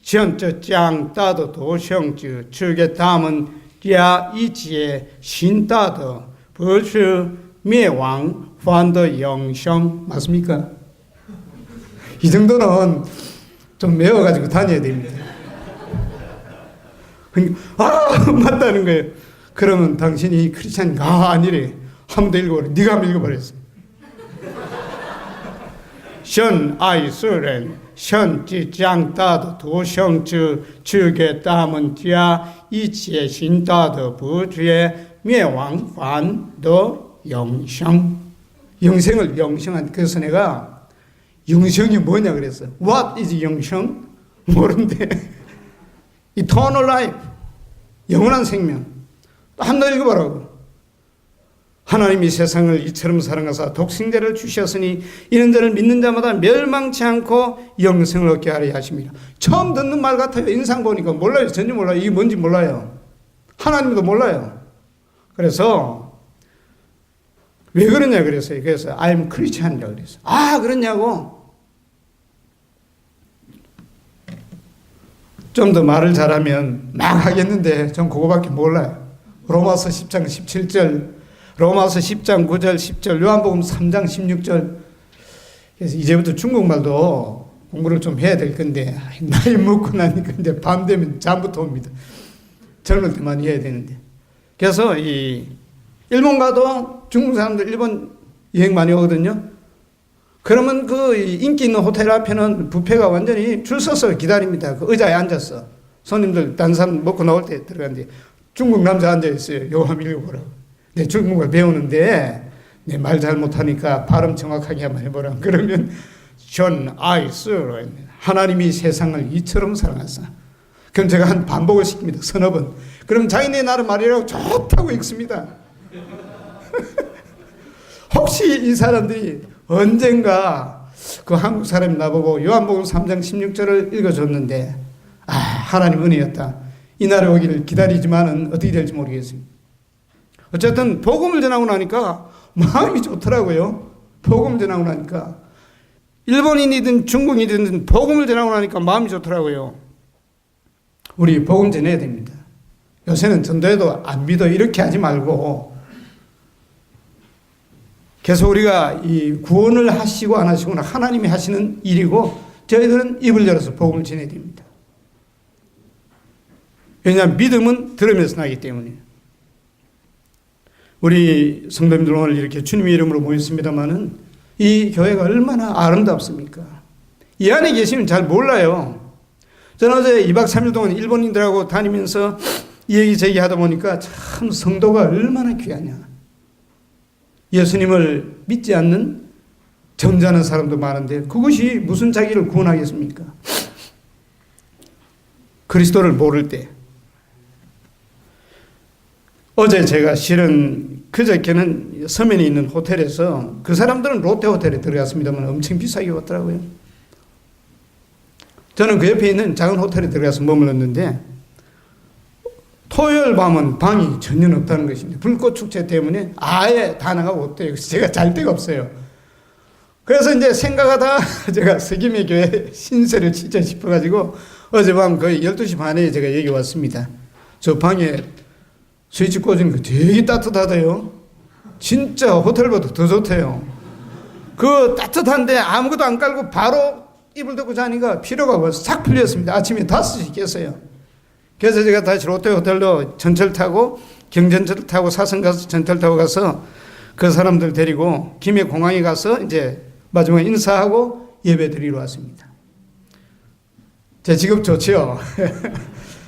像这将大的独生子赐给他们，家一切信大的不是灭亡，反得永生. 맞습니까? 이 정도는 좀 외워가지고 다녀야 됩니다. 맞다는 거예요. 그러면 당신이 크리스찬인가? 아니래. 한 번 더 읽어버려. 네가 한번 읽어버렸어. 神爱世人，神即将大的独生子赐给他们家一切信他的不至灭亡，反得永生. 영생을 영생한. 그래서 내가 영생이 뭐냐 그랬어. What is 영생? 모른대. Eternal life. 영원한 생명. 한 번 더 읽어보라고. 하나님이 세상을 이처럼 사랑하사 독생자를 주셨으니 이는 저를 믿는 자마다 멸망치 않고 영생을 얻게 하려 하십니다. 처음 듣는 말 같아요. 인상 보니까 몰라요. 전혀 몰라요. 이게 뭔지 몰라요. 하나님도 몰라요. 그래서 왜 그러냐 그랬어요. 그래서 I'm Christian이라고 그랬어요. 아 그러냐고. 좀 더 말을 잘하면 막 하겠는데 전 그거밖에 몰라요. 로마서 10장 17절, 로마서 10장 9절 10절, 요한복음 3장 16절. 그래서 이제부터 중국말도 공부를 좀 해야 될 건데 나이 먹고 나니까 이제 밤 되면 잠부터 옵니다. 젊을 때만 해야 되는데. 그래서 이 일본 가도 중국 사람들 일본 여행 많이 오거든요. 그러면 그 인기 있는 호텔 앞에는 뷔페가 완전히 줄 서서 기다립니다. 그 의자에 앉았어. 손님들 딴 사람 먹고 나올 때 들어갔는데 중국 남자 앉아있어요. 요거 한번 읽어보라고. 내 중국말 배우는데 내 말 잘못하니까 발음 정확하게 한번 해보라. 그러면 전 아이스로 하나님이 세상을 이처럼 사랑하사. 그럼 제가 한 반복을 시킵니다. 서너 번. 그럼 자기네 나라 말이라고 좋다고 읽습니다. 혹시 이 사람들이 언젠가 그 한국 사람이 나보고 요한복음 3장 16절을 읽어줬는데 하나님 은혜였다. 이 날에 오기를 기다리지만은 어떻게 될지 모르겠습니다. 어쨌든 복음을 전하고 나니까 마음이 좋더라고요. 복음을 전하고 나니까. 일본인이든 중국인이든 복음을 전하고 나니까 마음이 좋더라고요. 우리 복음 전해야 됩니다. 요새는 전도해도 안 믿어 이렇게 하지 말고 계속 우리가 이 구원을 하시고 안 하시고는 하나님이 하시는 일이고 저희들은 입을 열어서 복음을 전해야 됩니다. 왜냐하면 믿음은 들으면서 나기 때문에. 우리 성도님들 오늘 이렇게 주님의 이름으로 모였습니다마는 이 교회가 얼마나 아름답습니까? 이 안에 계시면 잘 몰라요. 저는 어제 2박 3일 동안 일본인들하고 다니면서 이 얘기 저기 하다 보니까 참 성도가 얼마나 귀하냐. 예수님을 믿지 않는 점잖은 사람도 많은데 그것이 무슨 자기를 구원하겠습니까? 그리스도를 모를 때. 어제 제가 실은 그저께는 서면에 있는 호텔에서 그 사람들은 롯데 호텔에 들어갔습니다만 엄청 비싸게 왔더라고요. 저는 그 옆에 있는 작은 호텔에 들어가서 머물렀는데 토요일 밤은 방이 전혀 없다는 것입니다. 불꽃 축제 때문에 아예 다 나가고 없대요. 그래서 제가 잘 데가 없어요. 그래서 이제 생각하다 제가 서김의 교회 신세를 치자 싶어가지고 어젯밤 거의 12시 반에 제가 여기 왔습니다. 저 방에 스위치 꽂은 거 되게 따뜻하대요. 진짜 호텔보다 더 좋대요. 그 따뜻한데 아무것도 안 깔고 바로 이불 덮고 자니까 피로가 싹 풀렸습니다. 아침에 5시 깼어요. 그래서 제가 다시 롯데 호텔로 전철 타고 경전철 타고 사선 가서 전철 타고 가서 그 사람들 데리고 김해 공항에 가서 이제 마지막에 인사하고 예배 드리러 왔습니다. 제 직업 좋지요.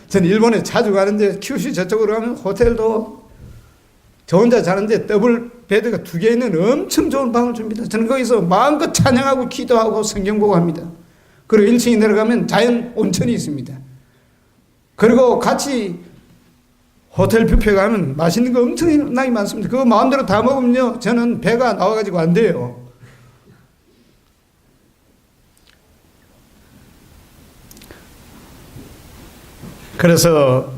저는 일본에 자주 가는데 큐슈 저쪽으로 가면 호텔도 저 혼자 자는데 더블 베드가 2개 있는 엄청 좋은 방을 줍니다. 저는 거기서 마음껏 찬양하고 기도하고 성경 보고 합니다. 그리고 1층에 내려가면 자연 온천이 있습니다. 그리고 같이 호텔 뷔페 가면 맛있는 거 엄청나게 많습니다. 그거 마음대로 다 먹으면요 저는 배가 나와가지고 안 돼요. 그래서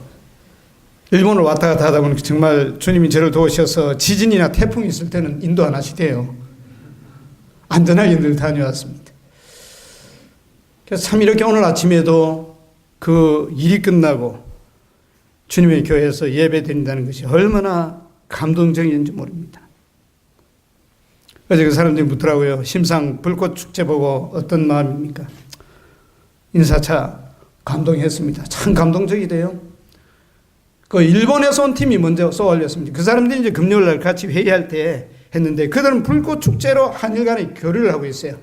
일본을 왔다 갔다 하다 보니까 정말 주님이 저를 도우셔서 지진이나 태풍이 있을 때는 인도 안 하시대요. 안전하게 늘 다녀왔습니다. 그래서 참 이렇게 오늘 아침에도 그 일이 끝나고 주님의 교회에서 예배 드린다는 것이 얼마나 감동적인지 모릅니다. 어제 그 사람들이 묻더라고요. 심상 불꽃 축제 보고 어떤 마음입니까? 인사차 감동했습니다. 참 감동적이대요. 그 일본에서 온 팀이 먼저 쏘아올렸습니다. 그 사람들이 이제 금요일 날 같이 회의할 때 했는데 그들은 불꽃 축제로 한일 간에 교류를 하고 있어요.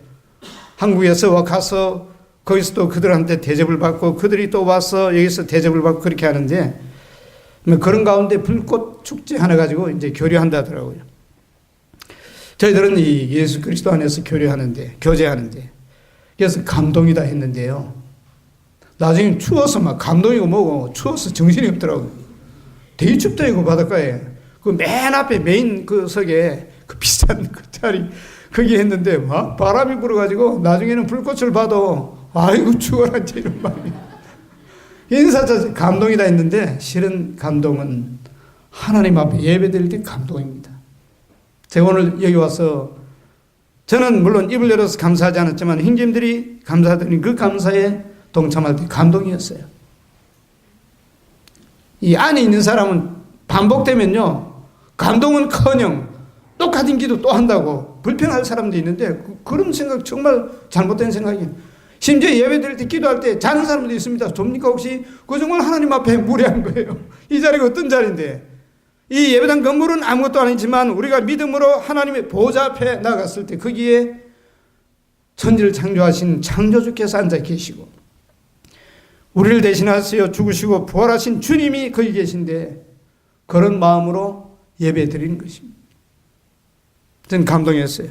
한국에서 가서 거기서 또 그들한테 대접을 받고 그들이 또 와서 여기서 대접을 받고 그렇게 하는데 그런 가운데 불꽃 축제 하나 가지고 이제 교류한다더라고요. 저희들은 이 예수 그리스도 안에서 교류하는데, 교제하는데, 그래서 감동이다 했는데요. 나중에 추워서 막 감동이고 뭐고 추워서 정신이 없더라고요. 되게 춥다 이거 바닷가에. 그 맨 앞에 메인 그 석에 그 비싼 그 자리 거기 했는데 막 바람이 불어가지고 나중에는 불꽃을 봐도 아이고 추워라 이런 마음이. 인사자 감동이다 했는데 실은 감동은 하나님 앞에 예배드릴 때 감동입니다. 제가 오늘 여기 와서 저는 물론 입을 열어서 감사하지 않았지만 형제님들이 감사드린 그 감사에 동참할 때 감동이었어요. 이 안에 있는 사람은 반복되면요 감동은커녕 똑같은 기도 또 한다고 불평할 사람도 있는데 그런 생각 정말 잘못된 생각이에요. 심지어 예배 드릴 때 기도할 때 자는 사람도 있습니다. 접니까 혹시? 그 정말 하나님 앞에 무례한 거예요. 이 자리가 어떤 자리인데 이 예배당 건물은 아무것도 아니지만 우리가 믿음으로 하나님의 보좌 앞에 나갔을 때 거기에 천지를 창조하신 창조주께서 앉아 계시고 우리를 대신하시어 죽으시고 부활하신 주님이 거기 계신데 그런 마음으로 예배 드리는 것입니다. 저는 감동했어요.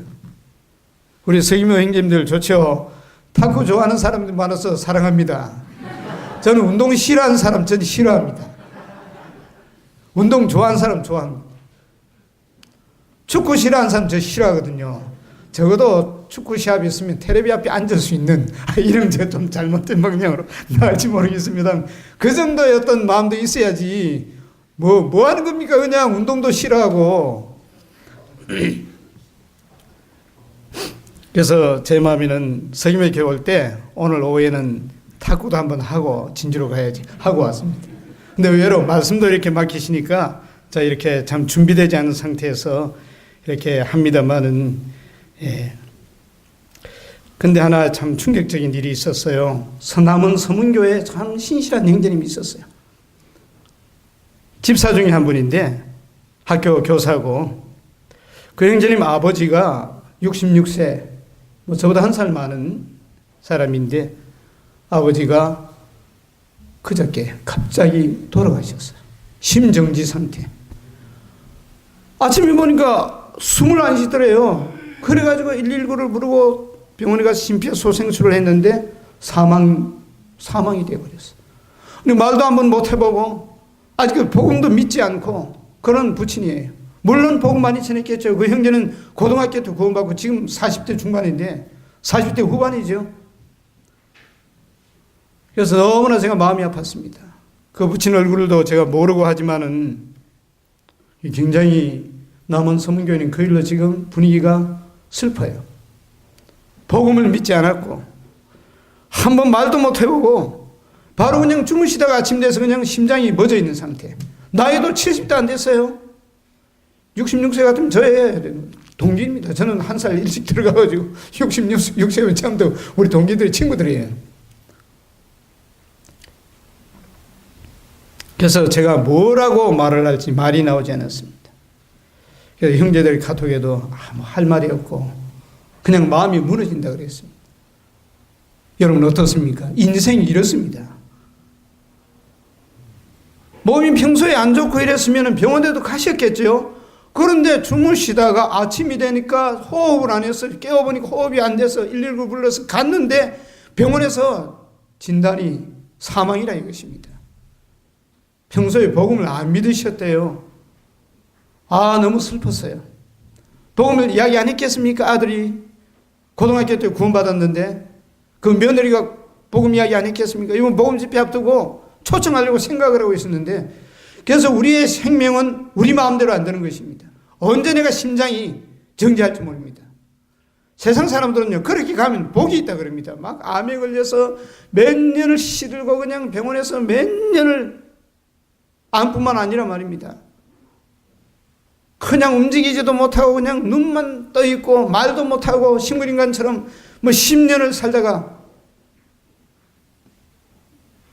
우리 서기모 형님들 좋죠. 탁구 좋아하는 사람들 많아서 사랑합니다. 저는 운동 싫어하는 사람 저는 싫어합니다. 운동 좋아하는 사람 좋아합니다. 축구 싫어하는 사람 저 싫어하거든요. 적어도 축구 시합이 있으면 텔레비 앞에 앉을 수 있는 이런 제 좀 잘못된 방향으로 나갈지 모르겠습니다. 그 정도의 어떤 마음도 있어야지 뭐 하는 겁니까? 그냥 운동도 싫어하고. 그래서 제 마음에는 서기모에 교회 올 때 오늘 오후에는 탁구도 한번 하고 진주로 가야지 하고 왔습니다. 근데 의외로 말씀도 이렇게 막히시니까 자 이렇게 참 준비되지 않은 상태에서 이렇게 합니다만은 근데 하나 참 충격적인 일이 있었어요. 서남원 서문교회에 참 신실한 형제님이 있었어요. 집사 중에 한 분인데 학교 교사고 그 형제님 아버지가 66세 저보다 한 살 많은 사람인데 아버지가 그저께 갑자기 돌아가셨어요. 심정지 상태. 아침에 보니까 숨을 안 쉬더래요. 그래가지고 119를 부르고 병원에 가서 심폐소생술을 했는데 사망이 되어버렸어요. 근데 말도 한번 못 해보고 아직 복음도 믿지 않고 그런 부친이에요. 물론 복음 많이 전했겠죠. 그 형제는 고등학교 때 구원받고 지금 40대 중반인데 40대 후반이죠. 그래서 너무나 제가 마음이 아팠습니다. 그 부친 얼굴도 제가 모르고 하지만은 굉장히 남원 서문교회는 그 일로 지금 분위기가 슬퍼요. 복음을 믿지 않았고 한번 말도 못 해보고 바로 그냥 주무시다가 아침 돼서 그냥 심장이 멎어 있는 상태. 나이도 70도 안 됐어요. 66세 같으면 저의 동기입니다. 저는 한 살 일찍 들어가가지고 66세 처음부터 우리 동기들이 친구들이에요. 그래서 제가 뭐라고 말을 할지 말이 나오지 않았습니다. 그래서 형제들 카톡에도 할 말이 없고 그냥 마음이 무너진다 그랬습니다. 여러분 어떻습니까? 인생이 이렇습니다. 몸이 평소에 안 좋고 이랬으면 병원에도 가셨겠죠. 그런데 주무시다가 아침이 되니까 호흡을 안 해서 깨워보니까 호흡이 안 돼서 119 불러서 갔는데 병원에서 진단이 사망이라 이것입니다. 평소에 복음을 안 믿으셨대요. 너무 슬펐어요. 복음을 이야기 안 했겠습니까? 아들이 고등학교 때 구원받았는데 그 며느리가 복음 이야기 안 했겠습니까? 이번 복음 집회 앞두고 초청하려고 생각을 하고 있었는데, 그래서 우리의 생명은 우리 마음대로 안 되는 것입니다. 언제 내가 심장이 정지할지 모릅니다. 세상 사람들은요, 그렇게 가면 복이 있다 그럽니다. 막 암에 걸려서 몇 년을 시들고 그냥 병원에서 몇 년을, 암뿐만 아니라 말입니다. 그냥 움직이지도 못하고 그냥 눈만 떠 있고 말도 못하고 식물인간처럼 뭐 10년을 살다가,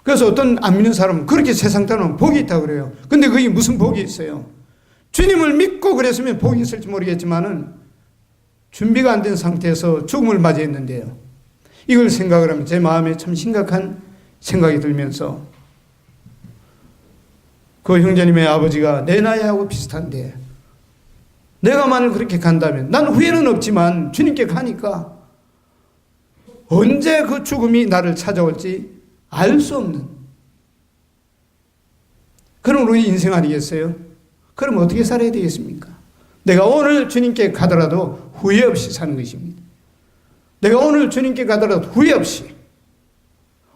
그래서 어떤 안 믿는 사람은 그렇게 세상 사람은 복이 있다고 그래요. 근데 그게 무슨 복이 있어요? 주님을 믿고 그랬으면 복이 있을지 모르겠지만은 준비가 안 된 상태에서 죽음을 맞이했는데요. 이걸 생각을 하면 제 마음에 참 심각한 생각이 들면서, 그 형제님의 아버지가 내 나이하고 비슷한데 내가 만일 그렇게 간다면, 난 후회는 없지만 주님께 가니까 언제 그 죽음이 나를 찾아올지 알 수 없는 그런 우리 인생 아니겠어요? 그럼 어떻게 살아야 되겠습니까? 내가 오늘 주님께 가더라도 후회 없이 사는 것입니다. 내가 오늘 주님께 가더라도 후회 없이,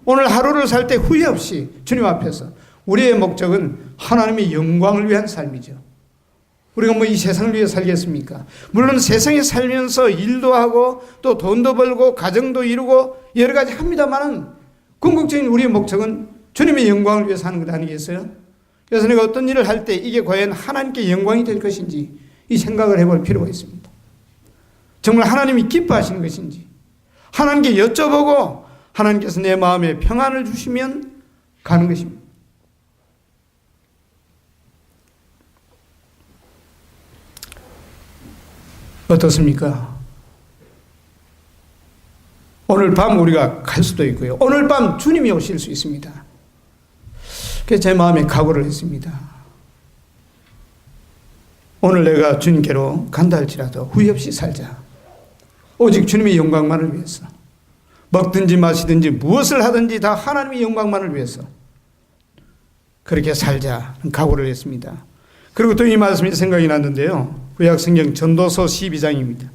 오늘 하루를 살 때 후회 없이 주님 앞에서, 우리의 목적은 하나님의 영광을 위한 삶이죠. 우리가 뭐 이 세상을 위해 살겠습니까? 물론 세상에 살면서 일도 하고 또 돈도 벌고 가정도 이루고 여러 가지 합니다만은 궁극적인 우리의 목적은 주님의 영광을 위해 사는 것 아니겠어요? 그래서 내가 어떤 일을 할 때 이게 과연 하나님께 영광이 될 것인지 이 생각을 해볼 필요가 있습니다. 정말 하나님이 기뻐하시는 것인지 하나님께 여쭤보고 하나님께서 내 마음에 평안을 주시면 가는 것입니다. 어떻습니까? 오늘 밤 우리가 갈 수도 있고요. 오늘 밤 주님이 오실 수 있습니다. 그래서 제 마음에 각오를 했습니다. 오늘 내가 주님께로 간다 할지라도 후회 없이 살자. 오직 주님의 영광만을 위해서. 먹든지 마시든지 무엇을 하든지 다 하나님의 영광만을 위해서 그렇게 살자 각오를 했습니다. 그리고 또 이 말씀이 생각이 났는데요. 구약성경 전도서 12장입니다.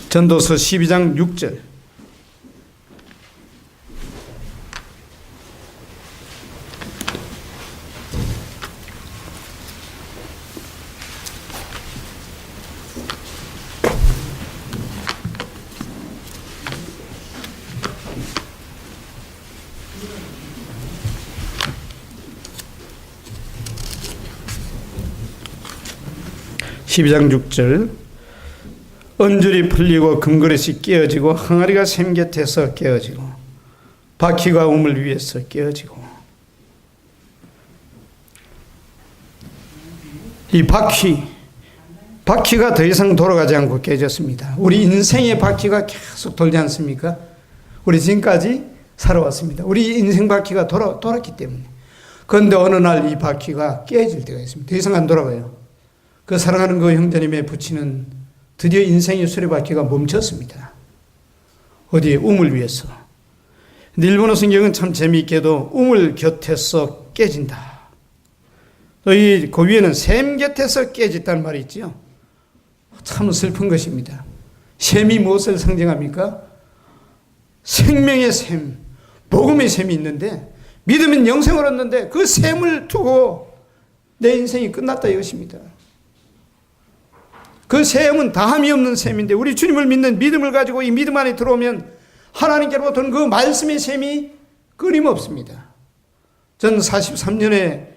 전도서 12장 6절. (12장 6절) 언줄이 풀리고 금그릇이 깨어지고 항아리가 샘 곁에서 깨어지고 바퀴가 우물 위에서 깨어지고. 이 바퀴가 더 이상 돌아가지 않고 깨졌습니다. 우리 인생의 바퀴가 계속 돌지 않습니까? 우리 지금까지 살아왔습니다. 우리 인생 바퀴가 돌았기 때문에. 그런데 어느 날 이 바퀴가 깨질 때가 있습니다. 더 이상 안 돌아가요. 그 사랑하는 그 형제님의 부친은 드디어 인생의 수레바퀴가 멈췄습니다. 어디에? 우물 위에서. 근데 일본어 성경은 참 재미있게도 우물 곁에서 깨진다. 또 그 위에는 샘 곁에서 깨졌다는 말이 있죠. 참 슬픈 것입니다. 샘이 무엇을 상징합니까? 생명의 샘, 복음의 샘이 있는데, 믿으면 영생을 얻는데 그 샘을 두고 내 인생이 끝났다 이것입니다. 그 샘은 다함이 없는 샘인데, 우리 주님을 믿는 믿음을 가지고 이 믿음 안에 들어오면 하나님께로부터는 그 말씀의 샘이 끊임없습니다. 저는 43년의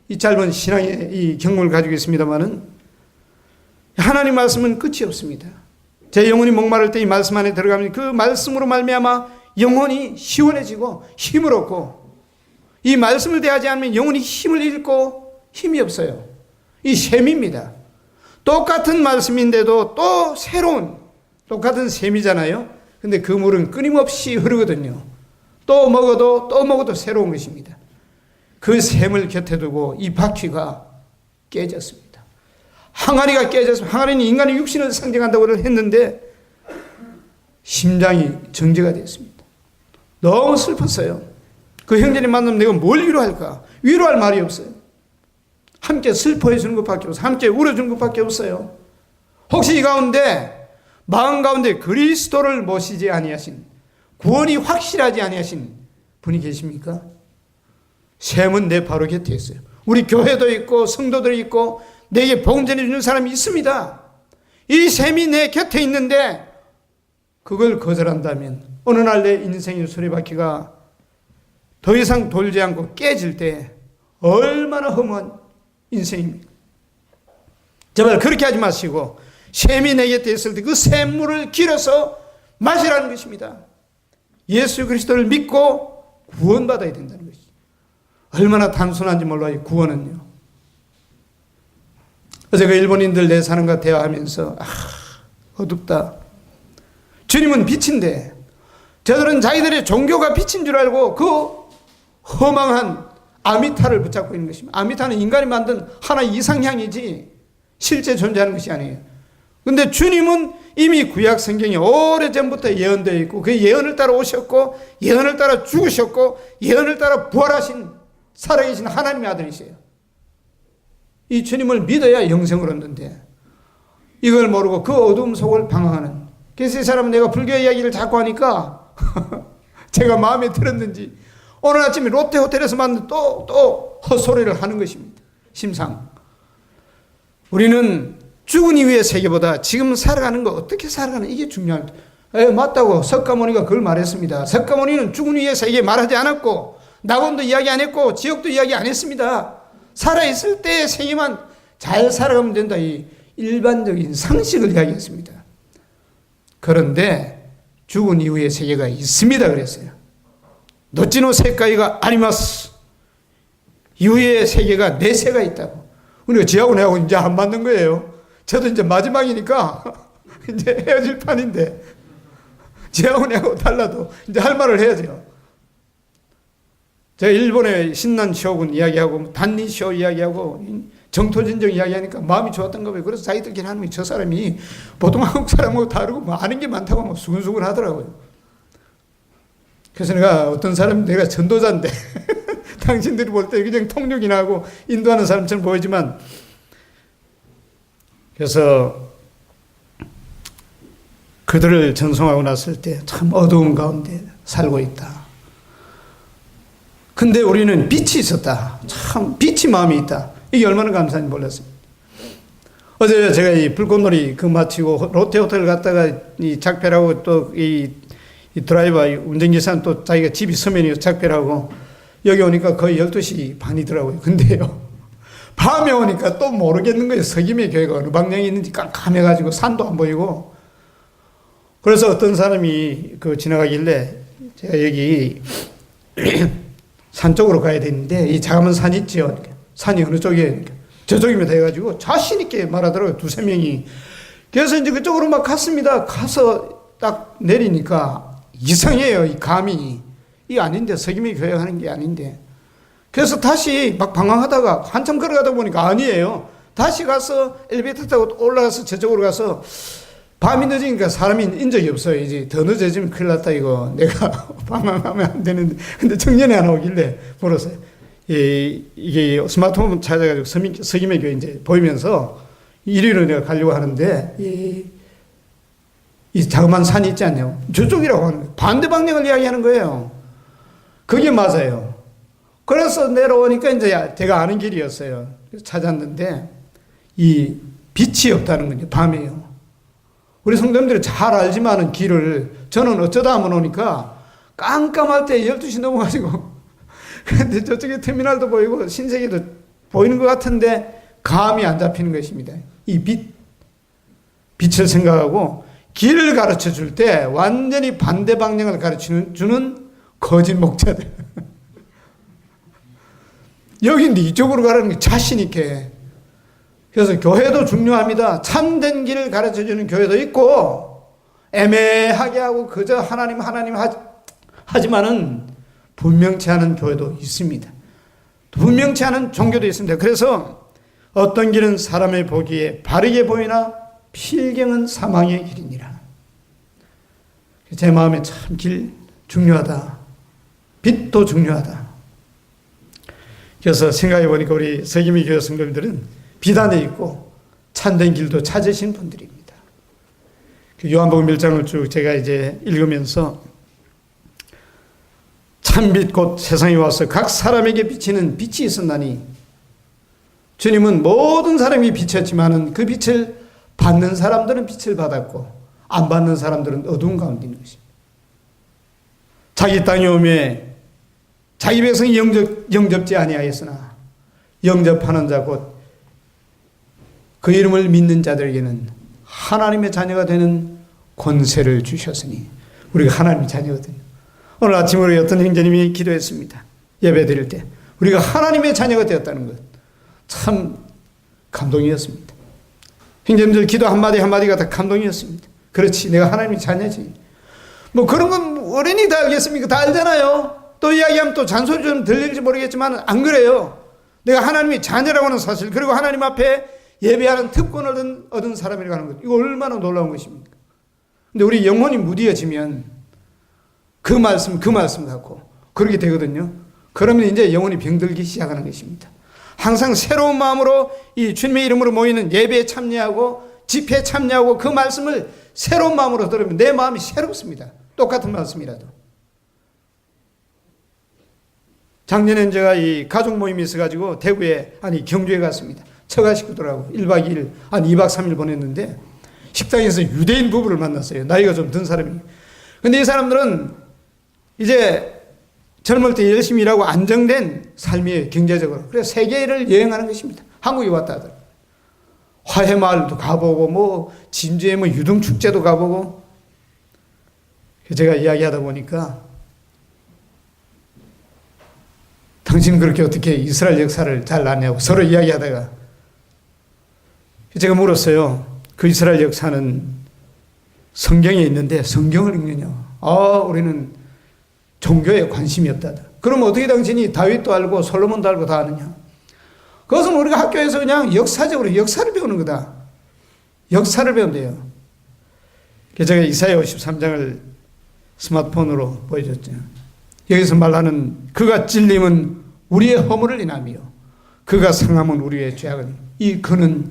이 짧은 신앙의 이 경험을 가지고 있습니다만은 하나님 말씀은 끝이 없습니다. 제 영혼이 목마를 때 이 말씀 안에 들어가면 그 말씀으로 말미암아 영혼이 시원해지고 힘을 얻고, 이 말씀을 대하지 않으면 영혼이 힘을 잃고 힘이 없어요. 이 샘입니다. 똑같은 말씀인데도 또 새로운, 똑같은 샘이잖아요. 근데 그 물은 끊임없이 흐르거든요. 또 먹어도 새로운 것입니다. 그 샘을 곁에 두고 이 바퀴가 깨졌습니다. 항아리가 깨졌습니다. 항아리는 인간의 육신을 상징한다고 했는데 심장이 정지가 됐습니다. 너무 슬펐어요. 그 형제님 만나면 내가 뭘 위로할까? 위로할 말이 없어요. 함께 슬퍼해 주는 것밖에 없어요. 함께 울어주는 것밖에 없어요. 혹시 이 가운데, 마음 가운데 그리스도를 모시지 아니하신, 구원이 확실하지 아니하신 분이 계십니까? 셈은 내 바로 곁에 있어요. 우리 교회도 있고 성도들이 있고 내게 복음 전해주는 사람이 있습니다. 이 셈이 내 곁에 있는데 그걸 거절한다면 어느 날 내 인생의 수레바퀴가 더 이상 돌지 않고 깨질 때 얼마나 허무한 인생입니까? 제발 그렇게 하지 마시고 셈이 내 곁에 있을 때 그 샘물을 길어서 마시라는 것입니다. 예수 그리스도를 믿고 구원받아야 된다는 것이죠. 얼마나 단순한지 몰라요. 구원은요. 어제 그 일본인들 내 사람과 대화하면서 어둡다. 주님은 빛인데 저들은 자기들의 종교가 빛인 줄 알고 그 허망한 아미타를 붙잡고 있는 것입니다. 아미타는 인간이 만든 하나의 이상향이지 실제 존재하는 것이 아니에요. 근데 주님은 이미 구약 성경에 오래전부터 예언되어 있고 그 예언을 따라 오셨고 예언을 따라 죽으셨고 예언을 따라 부활하신 살아계신 하나님의 아들이세요. 이 주님을 믿어야 영생을 얻는데 이걸 모르고 그 어두움 속을 방황하는, 그래서 이 사람은 내가 불교 이야기를 자꾸 하니까 제가 마음에 들었는지 오늘 아침에 롯데호텔에서 만난 또 헛소리를 하는 것입니다. 심상. 우리는 죽은 이후의 세계보다 지금 살아가는 거 어떻게 살아가는 이게 중요합니다. 맞다고 석가모니가 그걸 말했습니다. 석가모니는 죽은 이후의 세계 말하지 않았고 낙원도 이야기 안 했고 지옥도 이야기 안 했습니다. 살아있을 때의 세계만 잘 살아가면 된다. 이 일반적인 상식을 이야기했습니다. 그런데 죽은 이후의 세계가 있습니다. 그랬어요. 노치노 세카이가 아리마스. 이후의 세계가 네 세가 있다고. 우리가 지하고 내하고 이제 안 맞는 거예요. 저도 이제 마지막이니까 이제 헤어질 판인데 지하고 내하고 달라도 이제 할 말을 해야죠. 제가 일본의 신난 쇼군 이야기하고 단니 쇼 이야기하고 정토진정 이야기하니까 마음이 좋았던 거예요. 그래서 자기들끼리 하는 게 저 사람이 보통 한국 사람하고 다르고 뭐 아는 게 많다고 막 수근수근 하더라고요. 그래서 내가 어떤 사람 내가 전도자인데 당신들이 볼 때 그냥 통역이나 하고 인도하는 사람처럼 보이지만, 그래서 그들을 전송하고 났을 때 참 어두운 가운데 살고 있다. 근데 우리는 빛이 있었다. 참 빛이 마음이 있다. 이게 얼마나 감사한지 몰랐습니다. 어제 제가 이 불꽃놀이 그 마치고 롯데호텔 갔다가 이 작별하고 또 이 드라이버 운전기사는 또 자기가 집이 서면이어서 작별하고 여기 오니까 거의 12시 반이더라고요. 근데요, 밤에 오니까 또 모르겠는 거예요. 서김의 교회가 어느 방향에 있는지 깜깜해가지고 산도 안 보이고. 그래서 어떤 사람이 그 지나가길래 제가 여기 산 쪽으로 가야 되는데 이 자그마한 산 있죠. 산이 어느 쪽이에요? 저쪽입니다 해가지고 자신 있게 말하더라고요. 두세 명이. 그래서 이제 그쪽으로 막 갔습니다. 가서 딱 내리니까 이상해요. 이 감이. 이 아닌데, 서김의 교회 하는 게 아닌데. 그래서 다시 막 방황하다가 한참 걸어가다 보니까 아니에요. 다시 가서 엘리베이터 타고 올라가서 저쪽으로 가서 밤이 늦으니까 사람이 인 적이 없어요. 이제 더 늦어지면 큰일 났다 이거. 내가 방황하면 안 되는데. 근데 청년이 하나 오길래 물었어요. 이게 스마트폰 찾아가지고 서김의 교회 이제 보이면서 이리로 내가 가려고 하는데 이 자그마한 산이 있지 않냐고. 저쪽이라고 하는 거예요. 반대 방향을 이야기하는 거예요. 그게 맞아요. 그래서 내려오니까 이제 제가 아는 길이었어요. 그래서 찾았는데 이 빛이 없다는 거죠. 밤에요. 우리 성도님들이 잘 알지만은 길을 저는 어쩌다 한번 오니까 깜깜할 때 12시 넘어가지고 근데 저쪽에 터미널도 보이고 신세계도 보이는 것 같은데 감이 안 잡히는 것입니다. 이 빛을 생각하고 길을 가르쳐 줄 때 완전히 반대 방향을 가르쳐주는 거짓 목자들. 여긴 이쪽으로 가라는 게 자신 있게. 그래서 교회도 중요합니다. 참된 길을 가르쳐 주는 교회도 있고 애매하게 하고 그저 하나님 하지만은 분명치 않은 교회도 있습니다. 분명치 않은 종교도 있습니다. 그래서 어떤 길은 사람의 보기에 바르게 보이나 필경은 사망의 길이니라. 제 마음에 참 길 중요하다. 빛도 중요하다. 그래서 생각해 보니까 우리 서김의 교회 성도님들은 빛 안에 있고 참된 길도 찾으신 분들입니다. 요한복음 1장을 쭉 제가 이제 읽으면서 참빛 곧 세상에 와서 각 사람에게 비치는 빛이 있었나니, 주님은 모든 사람이 비쳤지만은 그 빛을 받는 사람들은 빛을 받았고 안 받는 사람들은 어두운 가운데 있는 것입니다. 자기 땅에 오매 자기 백성이 영접지 아니하였으나 영접하는 자 곧 그 이름을 믿는 자들에게는 하나님의 자녀가 되는 권세를 주셨으니, 우리가 하나님의 자녀가 되는, 오늘 아침에 우리 어떤 형제님이 기도했습니다. 예배 드릴 때 우리가 하나님의 자녀가 되었다는 것, 참 감동이었습니다. 형제님들 기도 한마디 한마디가 다 감동이었습니다. 그렇지, 내가 하나님의 자녀지. 뭐 그런 건 어른이 다 알겠습니까? 다 알잖아요. 또 이야기하면 또 잔소리 좀 들릴지 모르겠지만 안 그래요. 내가 하나님의 자녀라고 하는 사실, 그리고 하나님 앞에 예배하는 특권을 얻은 사람이라고 하는 것, 이거 얼마나 놀라운 것입니까? 근데 우리 영혼이 무디어지면 그 말씀 갖고 그렇게 되거든요. 그러면 이제 영혼이 병들기 시작하는 것입니다. 항상 새로운 마음으로 이 주님의 이름으로 모이는 예배에 참여하고 집회에 참여하고 그 말씀을 새로운 마음으로 들으면 내 마음이 새롭습니다. 똑같은 말씀이라도. 작년에 제가 이 가족 모임이 있어가지고 경주에 갔습니다. 처가 식구들하고 1박 2일, 2박 3일 보냈는데 식당에서 유대인 부부를 만났어요. 나이가 좀 든 사람이. 근데 이 사람들은 이제 젊을 때 열심히 일하고 안정된 삶이에요, 경제적으로. 그래서 세계를 여행하는 것입니다. 한국에 왔다 하더라고요. 화해마을도 가보고, 뭐, 진주에 뭐 유등축제도 가보고. 제가 이야기하다 보니까, 당신은 그렇게 어떻게 이스라엘 역사를 잘 아냐고 서로 이야기하다가, 제가 물었어요. 그 이스라엘 역사는 성경에 있는데 성경을 읽느냐? 우리는 종교에 관심이 없다. 그럼 어떻게 당신이 다윗도 알고 솔로몬도 알고 다 아느냐? 그것은 우리가 학교에서 그냥 역사적으로 역사를 배우는 거다. 역사를 배운대요. 제가 이사야 53장을 스마트폰으로 보여줬죠. 여기서 말하는 그가 찔림은 우리의 허물을 인하며 그가 상함은 우리의 죄악을, 이 그는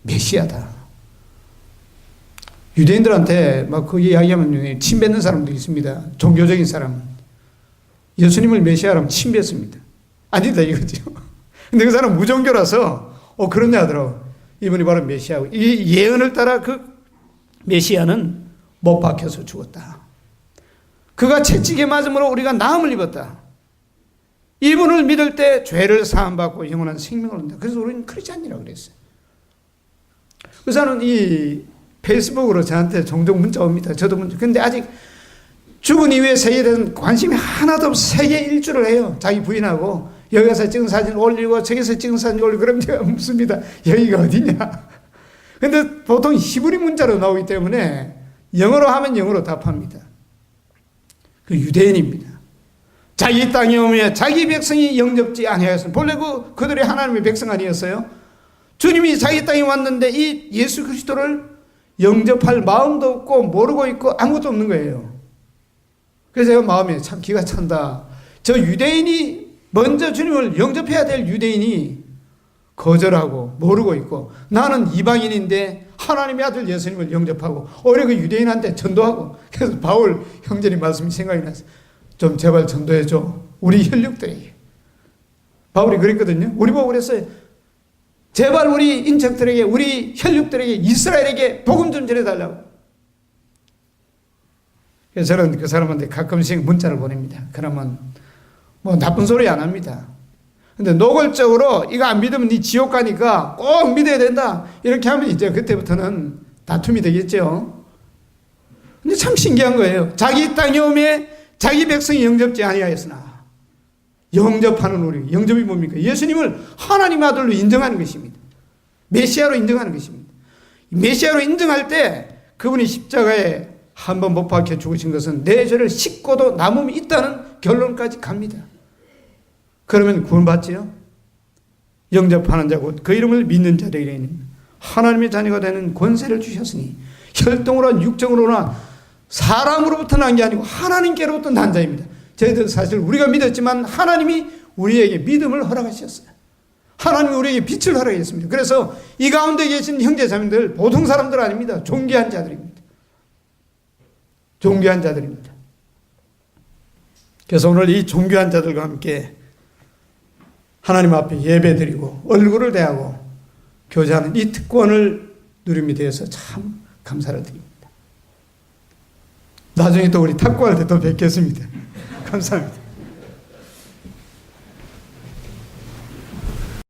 메시아다. 유대인들한테 막 그 이야기하면 침 뱉는 사람도 있습니다. 종교적인 사람. 예수님을 메시아라면 침 뱉습니다. 아니다 이거죠. 근데 그 사람은 무종교라서 그러냐 하더라고. 이분이 바로 메시아고, 이 예언을 따라 그 메시아는 못 박혀서 죽었다. 그가 채찍에 맞음으로 우리가 나음을 입었다. 이분을 믿을 때 죄를 사함받고 영원한 생명을 얻는다. 그래서 우리는 크리스찬이라고 그랬어요. 그래서는 이 페이스북으로 저한테 종종 문자 옵니다. 저도 문자. 근데 아직 죽은 이후에 세계에 대한 관심이 하나도 없어. 세계 일주를 해요. 자기 부인하고 여기서 찍은 사진 올리고 저기서 찍은 사진 올리고. 그럼 제가 묻습니다. 여기가 어디냐? 근데 보통 히브리 문자로 나오기 때문에 영어로 하면 영어로 답합니다. 그 유대인입니다. 자기 땅에 오며 자기 백성이 영접지 아니하였습니다. 본래 그들이 하나님의 백성 아니었어요? 주님이 자기 땅에 왔는데 이 예수 그리스도를 영접할 마음도 없고 모르고 있고 아무것도 없는 거예요. 그래서 제가 마음에 참 기가 찬다. 저 유대인이 먼저 주님을 영접해야 될 유대인이 거절하고 모르고 있고, 나는 이방인인데 하나님의 아들 예수님을 영접하고 오히려 그 유대인한테 전도하고. 그래서 바울 형제님 말씀이 생각이 났어요. 좀 제발 전도해줘. 우리 혈육들에게. 바울이 그랬거든요. 우리 보고 그랬어요. 제발 우리 인척들에게, 우리 혈육들에게, 이스라엘에게 복음 좀 전해달라고. 그래서 저는 그 사람한테 가끔씩 문자를 보냅니다. 그러면 뭐 나쁜 소리 안 합니다. 근데 노골적으로 이거 안 믿으면 네 지옥 가니까 꼭 믿어야 된다, 이렇게 하면 이제 그때부터는 다툼이 되겠죠. 근데 참 신기한 거예요. 자기 땅에 오매 자기 백성이 영접지 아니하였으나, 영접하는 우리, 영접이 뭡니까? 예수님을 하나님의 아들로 인정하는 것입니다. 메시아로 인정하는 것입니다. 메시아로 인정할 때 그분이 십자가에 한 번 못 박혀 죽으신 것은 내 죄를 씻고도 남음이 있다는 결론까지 갑니다. 그러면 구원받지요? 영접하는 자 곧 그 이름을 믿는 자들에게는 하나님의 자녀가 되는 권세를 주셨으니, 혈통으로나 육정으로나 사람으로부터 난 게 아니고 하나님께로부터 난 자입니다. 저희들 사실 우리가 믿었지만 하나님이 우리에게 믿음을 허락하셨어요. 하나님이 우리에게 빛을 허락했습니다. 그래서 이 가운데 계신 형제자매들 보통 사람들 아닙니다. 존귀한 자들입니다. 존귀한 자들입니다. 그래서 오늘 이 존귀한 자들과 함께 하나님 앞에 예배드리고 얼굴을 대하고 교제하는 이 특권을 누림이 되어서 참 감사를 드립니다. 나중에 또 우리 탁구할 때 또 뵙겠습니다. 감사합니다.